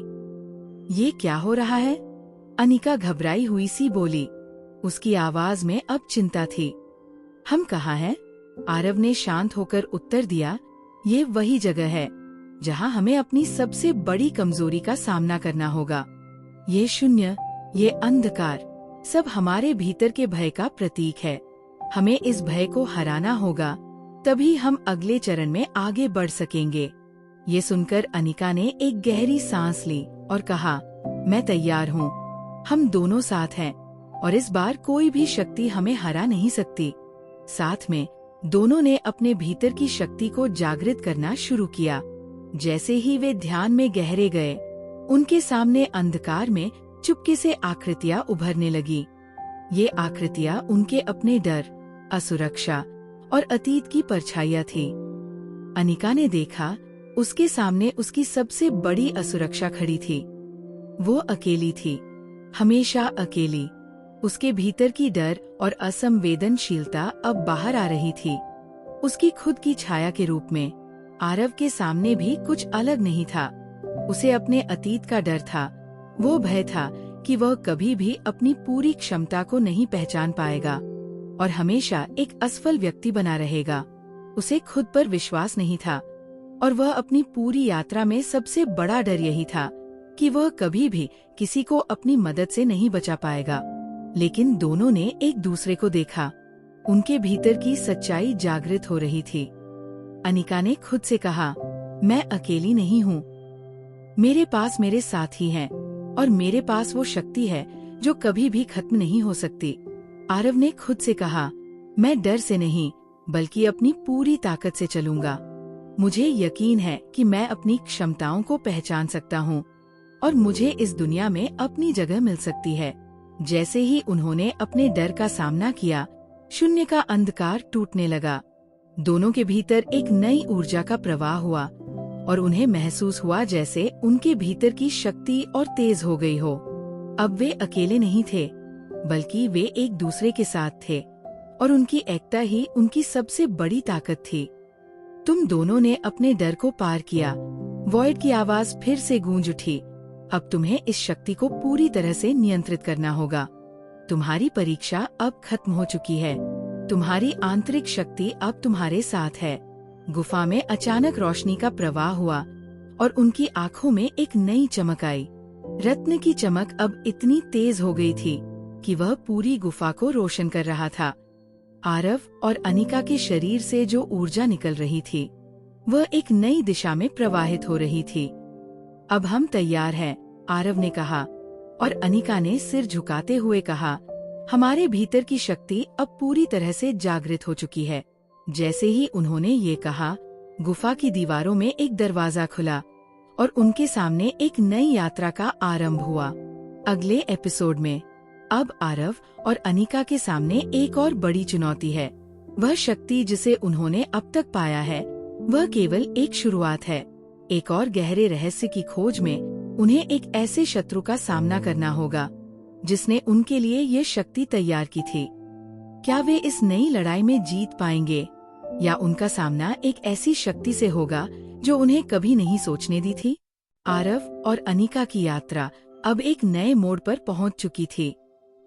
ये क्या हो रहा है? अनिका घबराई हुई सी बोली। उसकी आवाज में अब चिंता थी। हम कहाँ हैं? आरव ने शांत होकर उत्तर दिया, ये वही जगह है जहाँ हमें अपनी सबसे बड़ी कमजोरी का सामना करना होगा। ये शून्य, ये अंधकार, सब हमारे भीतर के भय का प्रतीक है। हमें इस भय को हराना होगा, तभी हम अगले चरण में आगे बढ़ सकेंगे। ये सुनकर अनिका ने एक गहरी सांस ली और कहा, मैं तैयार हूँ। हम दोनों साथ हैं और इस बार कोई भी शक्ति हमें हरा नहीं सकती। साथ में दोनों ने अपने भीतर की शक्ति को जागृत करना शुरू किया। जैसे ही वे ध्यान में गहरे गए, उनके सामने अंधकार में चुपके से आकृतियां उभरने लगी। ये आकृतियां उनके अपने डर, असुरक्षा और अतीत की परछाइयां थी। अनिका ने देखा, उसके सामने उसकी सबसे बड़ी असुरक्षा खड़ी थी। वो अकेली थी, हमेशा अकेली। उसके भीतर की डर और असंवेदनशीलता अब बाहर आ रही थी। उसकी खुद की छाया के रूप में। आरव के सामने भी कुछ अलग नहीं था। उसे अपने अतीत का डर था। वो भय था कि वह कभी भी अपनी पूरी क्षमता को नहीं पहचान पाएगा और हमेशा एक असफल व्यक्ति बना रहेगा। उसे खुद पर विश्वास नहीं था और वह अपनी पूरी यात्रा में सबसे बड़ा डर यही था कि वह कभी भी किसी को अपनी मदद से नहीं बचा पाएगा। लेकिन दोनों ने एक दूसरे को देखा। उनके भीतर की सच्चाई जागृत हो रही थी। अनिका ने खुद से कहा, मैं अकेली नहीं हूँ, मेरे पास मेरे साथी हैं और मेरे पास वो शक्ति है जो कभी भी खत्म नहीं हो सकती। आरव ने खुद से कहा, मैं डर से नहीं बल्कि अपनी पूरी ताकत से चलूंगा। मुझे यकीन है कि मैं अपनी क्षमताओं को पहचान सकता हूँ और मुझे इस दुनिया में अपनी जगह मिल सकती है। जैसे ही उन्होंने अपने डर का सामना किया, शून्य का अंधकार टूटने लगा। दोनों के भीतर एक नई ऊर्जा का प्रवाह हुआ और उन्हें महसूस हुआ जैसे उनके भीतर की शक्ति और तेज हो गई हो। अब वे अकेले नहीं थे बल्कि वे एक दूसरे के साथ थे और उनकी एकता ही उनकी सबसे बड़ी ताकत थी। तुम दोनों ने अपने डर को पार किया। वॉइड की आवाज फिर से गूंज उठी। अब तुम्हें इस शक्ति को पूरी तरह से नियंत्रित करना होगा। तुम्हारी परीक्षा अब खत्म हो चुकी है। तुम्हारी आंतरिक शक्ति अब तुम्हारे साथ है। गुफा में अचानक रोशनी का प्रवाह हुआ और उनकी आंखों में एक नई चमक आई। रत्न की चमक अब इतनी तेज हो गई थी कि वह पूरी गुफा को रोशन कर रहा था। आरव और अनिका के शरीर से जो ऊर्जा निकल रही थी वह एक नई दिशा में प्रवाहित हो रही थी। अब हम तैयार हैं, आरव ने कहा और अनिका ने सिर झुकाते हुए कहा, हमारे भीतर की शक्ति अब पूरी तरह से जागृत हो चुकी है। जैसे ही उन्होंने ये कहा, गुफा की दीवारों में एक दरवाजा खुला और उनके सामने एक नई यात्रा का आरंभ हुआ। अगले एपिसोड में अब आरव और अनिका के सामने एक और बड़ी चुनौती है। वह शक्ति जिसे उन्होंने अब तक पाया है वह केवल एक शुरुआत है। एक और गहरे रहस्य की खोज में उन्हें एक ऐसे शत्रु का सामना करना होगा जिसने उनके लिए ये शक्ति तैयार की थी। क्या वे इस नई लड़ाई में जीत पाएंगे या उनका सामना एक ऐसी शक्ति से होगा जो उन्हें कभी नहीं सोचने दी थी? आरव और अनिका की यात्रा अब एक नए मोड़ पर पहुंच चुकी थी।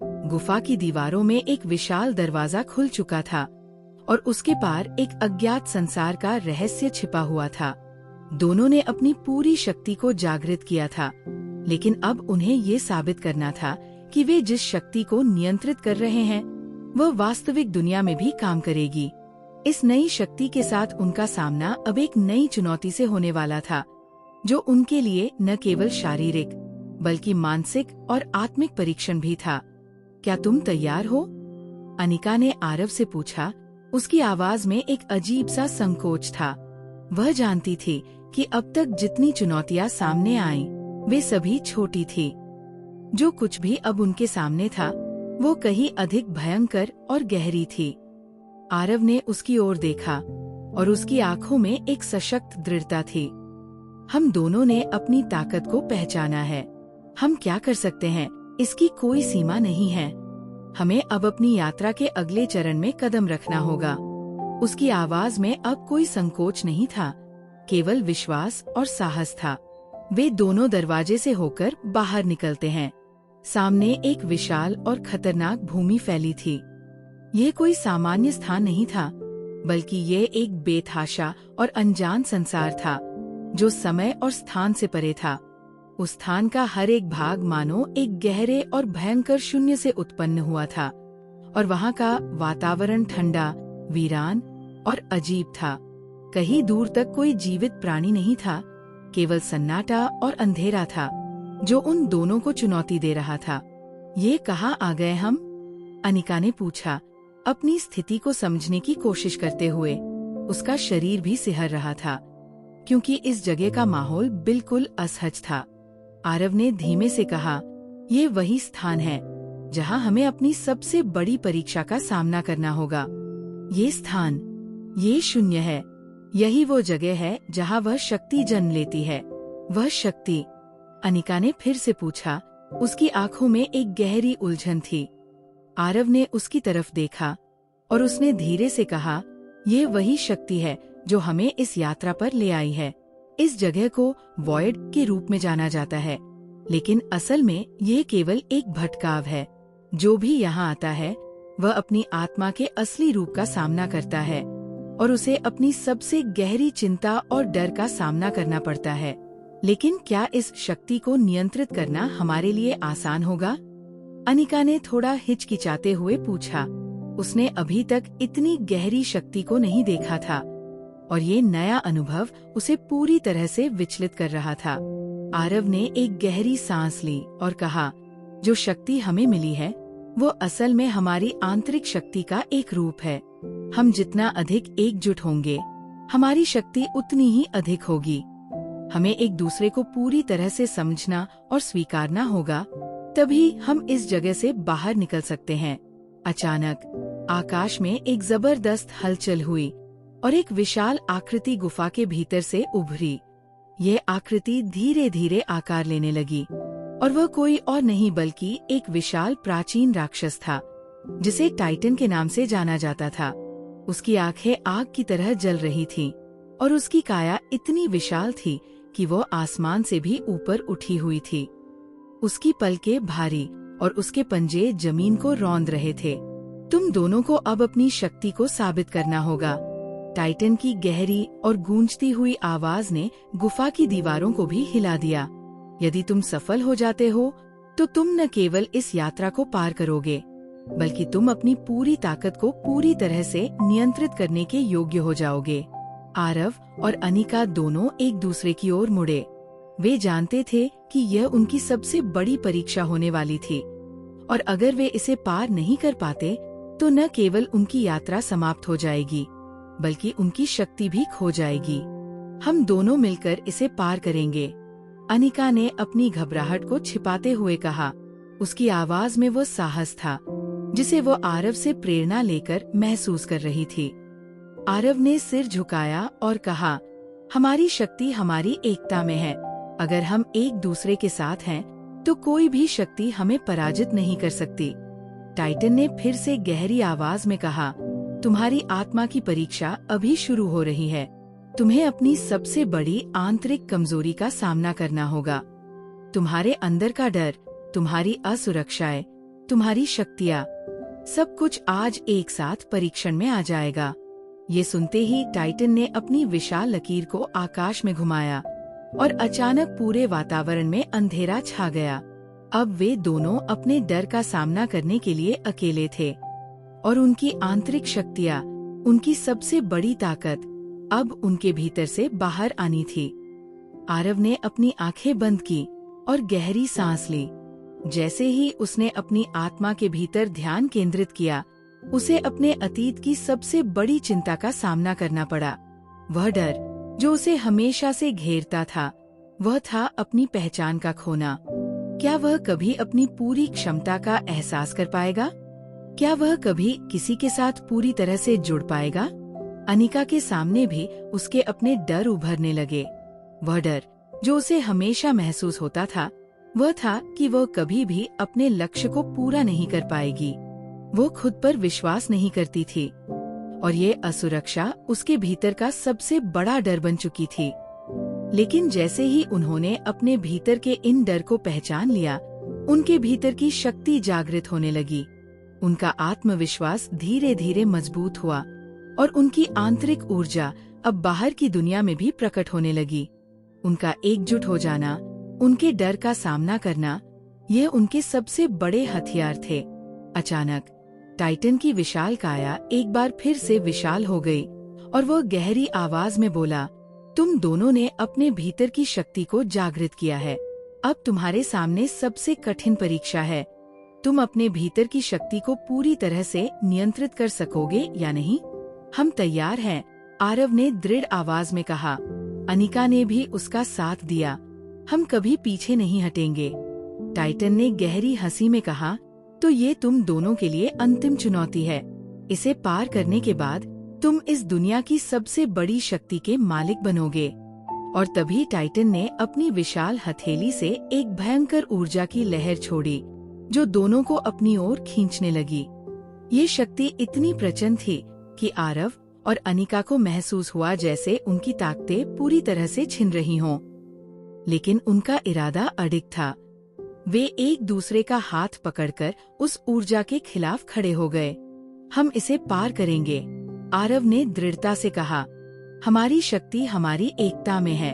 गुफा की दीवारों में एक विशाल दरवाजा खुल चुका था और उसके पार एक अज्ञात संसार का रहस्य छिपा हुआ था। दोनों ने अपनी पूरी शक्ति को जागृत किया था, लेकिन अब उन्हें ये साबित करना था कि वे जिस शक्ति को नियंत्रित कर रहे हैं वह वास्तविक दुनिया में भी काम करेगी। इस नई शक्ति के साथ उनका सामना अब एक नई चुनौती से होने वाला था, जो उनके लिए न केवल शारीरिक बल्कि मानसिक और आत्मिक परीक्षण भी था। क्या तुम तैयार हो? अनिका ने आरव से पूछा। उसकी आवाज में एक अजीब सा संकोच था। वह जानती थी कि अब तक जितनी चुनौतियां सामने आईं, वे सभी छोटी थी। जो कुछ भी अब उनके सामने था वो कहीं अधिक भयंकर और गहरी थी। आरव ने उसकी ओर देखा और उसकी आंखों में एक सशक्त दृढ़ता थी। हम दोनों ने अपनी ताकत को पहचाना है। हम क्या कर सकते हैं इसकी कोई सीमा नहीं है। हमें अब अपनी यात्रा के अगले चरण में कदम रखना होगा। उसकी आवाज में अब कोई संकोच नहीं था, केवल विश्वास और साहस था। वे दोनों दरवाजे से होकर बाहर निकलते हैं। सामने एक विशाल और खतरनाक भूमि फैली थी। यह कोई सामान्य स्थान नहीं था, बल्कि ये एक बेतहाशा और अनजान संसार था, जो समय और स्थान से परे था। उस स्थान का हर एक भाग मानो एक गहरे और भयंकर शून्य से उत्पन्न हुआ था, और वहाँ का वातावरण ठंडा, वीरान और अजीब था। कहीं दूर तक कोई जीवित प्राणी नहीं था, केवल सन्नाटा और अंधेरा था, जो उन दोनों को चुनौती दे रहा था। ये कहाँ आ गए हम? अनिका ने पूछा, अपनी स्थिति को समझने की कोशिश करते हुए। उसका शरीर भी सिहर रहा था, क्योंकि इस जगह का माहौल बिल्कुल असहज था। आरव ने धीमे से कहा, ये वही स्थान है जहाँ हमें अपनी सबसे बड़ी परीक्षा का सामना करना होगा। ये स्थान, ये शून्य है। यही वो जगह है जहाँ वह शक्ति जन्म लेती है। वह शक्ति? अनिका ने फिर से पूछा। उसकी आंखों में एक गहरी उलझन थी। आरव ने उसकी तरफ देखा और उसने धीरे से कहा, ये वही शक्ति है जो हमें इस यात्रा पर ले आई है। इस जगह को वॉइड के रूप में जाना जाता है, लेकिन असल में ये केवल एक भटकाव है। जो भी यहाँ आता है वह अपनी आत्मा के असली रूप का सामना करता है। और उसे अपनी सबसे गहरी चिंता और डर का सामना करना पड़ता है। लेकिन क्या इस शक्ति को नियंत्रित करना हमारे लिए आसान होगा? अनिका ने थोड़ा हिचकिचाते हुए पूछा। उसने अभी तक इतनी गहरी शक्ति को नहीं देखा था और ये नया अनुभव उसे पूरी तरह से विचलित कर रहा था। आरव ने एक गहरी सांस ली और कहा, जो शक्ति हमें मिली है वो असल में हमारी आंतरिक शक्ति का एक रूप है। हम जितना अधिक एकजुट होंगे, हमारी शक्ति उतनी ही अधिक होगी। हमें एक दूसरे को पूरी तरह से समझना और स्वीकारना होगा, तभी हम इस जगह से बाहर निकल सकते हैं। अचानक आकाश में एक जबरदस्त हलचल हुई और एक विशाल आकृति गुफा के भीतर से उभरी। ये आकृति धीरे धीरे आकार लेने लगी और वह कोई और नहीं बल्कि एक विशाल प्राचीन राक्षस था, जिसे टाइटन के नाम से जाना जाता था। उसकी आंखें आग की तरह जल रही थीं और उसकी काया इतनी विशाल थी कि वो आसमान से भी ऊपर उठी हुई थी। उसकी पलकें भारी और उसके पंजे जमीन को रौंद रहे थे। तुम दोनों को अब अपनी शक्ति को साबित करना होगा। टाइटन की गहरी और गूंजती हुई आवाज ने गुफा की दीवारों को भी हिला दिया। यदि तुम सफल हो जाते हो तो तुम न केवल इस यात्रा को पार करोगे, बल्कि तुम अपनी पूरी ताकत को पूरी तरह से नियंत्रित करने के योग्य हो जाओगे। आरव और अनिका दोनों एक दूसरे की ओर मुड़े। वे जानते थे कि यह उनकी सबसे बड़ी परीक्षा होने वाली थी और अगर वे इसे पार नहीं कर पाते तो न केवल उनकी यात्रा समाप्त हो जाएगी, बल्कि उनकी शक्ति भी खो जाएगी। हम दोनों मिलकर इसे पार करेंगे, अनिका ने अपनी घबराहट को छिपाते हुए कहा। उसकी आवाज में वो साहस था जिसे वो आरव से प्रेरणा लेकर महसूस कर रही थी। आरव ने सिर झुकाया और कहा, हमारी शक्ति हमारी एकता में है। अगर हम एक दूसरे के साथ हैं तो कोई भी शक्ति हमें पराजित नहीं कर सकती। टाइटन ने फिर से गहरी आवाज में कहा, तुम्हारी आत्मा की परीक्षा अभी शुरू हो रही है। तुम्हें अपनी सबसे बड़ी आंतरिक कमजोरी का सामना करना होगा। तुम्हारे अंदर का डर, तुम्हारी असुरक्षाएं, तुम्हारी शक्तियाँ, सब कुछ आज एक साथ परीक्षण में आ जाएगा। ये सुनते ही टाइटन ने अपनी विशाल लकीर को आकाश में घुमाया और अचानक पूरे वातावरण में अंधेरा छा गया। अब वे दोनों अपने डर का सामना करने के लिए अकेले थे और उनकी आंतरिक शक्तियाँ, उनकी सबसे बड़ी ताकत अब उनके भीतर से बाहर आनी थी। आरव ने अपनी आंखें बंद की और गहरी सांस ली। जैसे ही उसने अपनी आत्मा के भीतर ध्यान केंद्रित किया, उसे अपने अतीत की सबसे बड़ी चिंता का सामना करना पड़ा। वह डर जो उसे हमेशा से घेरता था, वह था अपनी पहचान का खोना। क्या वह कभी अपनी पूरी क्षमता का एहसास कर पाएगा? क्या वह कभी किसी के साथ पूरी तरह से जुड़ पाएगा? अनिका के सामने भी उसके अपने डर उभरने लगे। वह डर जो उसे हमेशा महसूस होता था, वह था कि वह कभी भी अपने लक्ष्य को पूरा नहीं कर पाएगी। वो खुद पर विश्वास नहीं करती थी और ये असुरक्षा उसके भीतर का सबसे बड़ा डर बन चुकी थी। लेकिन जैसे ही उन्होंने अपने भीतर के इन डर को पहचान लिया, उनके भीतर की शक्ति जागृत होने लगी। उनका आत्मविश्वास धीरे धीरे मजबूत हुआ और उनकी आंतरिक ऊर्जा अब बाहर की दुनिया में भी प्रकट होने लगी। उनका एकजुट हो जाना, उनके डर का सामना करना, ये उनके सबसे बड़े हथियार थे। अचानक टाइटन की विशाल काया एक बार फिर से विशाल हो गई और वह गहरी आवाज में बोला, तुम दोनों ने अपने भीतर की शक्ति को जागृत किया है। अब तुम्हारे सामने सबसे कठिन परीक्षा है। तुम अपने भीतर की शक्ति को पूरी तरह से नियंत्रित कर सकोगे या नहीं? हम तैयार हैं, आरव ने दृढ़ आवाज में कहा। अनिका ने भी उसका साथ दिया। हम कभी पीछे नहीं हटेंगे। टाइटन ने गहरी हंसी में कहा, तो ये तुम दोनों के लिए अंतिम चुनौती है। इसे पार करने के बाद तुम इस दुनिया की सबसे बड़ी शक्ति के मालिक बनोगे। और तभी टाइटन ने अपनी विशाल हथेली से एक भयंकर ऊर्जा की लहर छोड़ी, जो दोनों को अपनी ओर खींचने लगी। ये शक्ति इतनी प्रचंड थी कि आरव और अनिका को महसूस हुआ जैसे उनकी ताकतें पूरी तरह से छिन रही हों। लेकिन उनका इरादा अडिग था। वे एक दूसरे का हाथ पकड़कर उस ऊर्जा के खिलाफ खड़े हो गए। हम इसे पार करेंगे, आरव ने दृढ़ता से कहा, हमारी शक्ति हमारी एकता में है।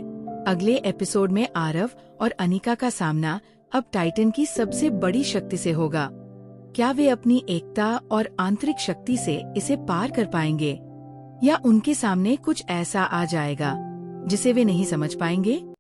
अगले एपिसोड में आरव और अनिका का सामना अब टाइटन की सबसे बड़ी शक्ति से होगा। क्या वे अपनी एकता और आंतरिक शक्ति से इसे पार कर पाएंगे, या उनके सामने कुछ ऐसा आ जाएगा जिसे वे नहीं समझ पाएंगे?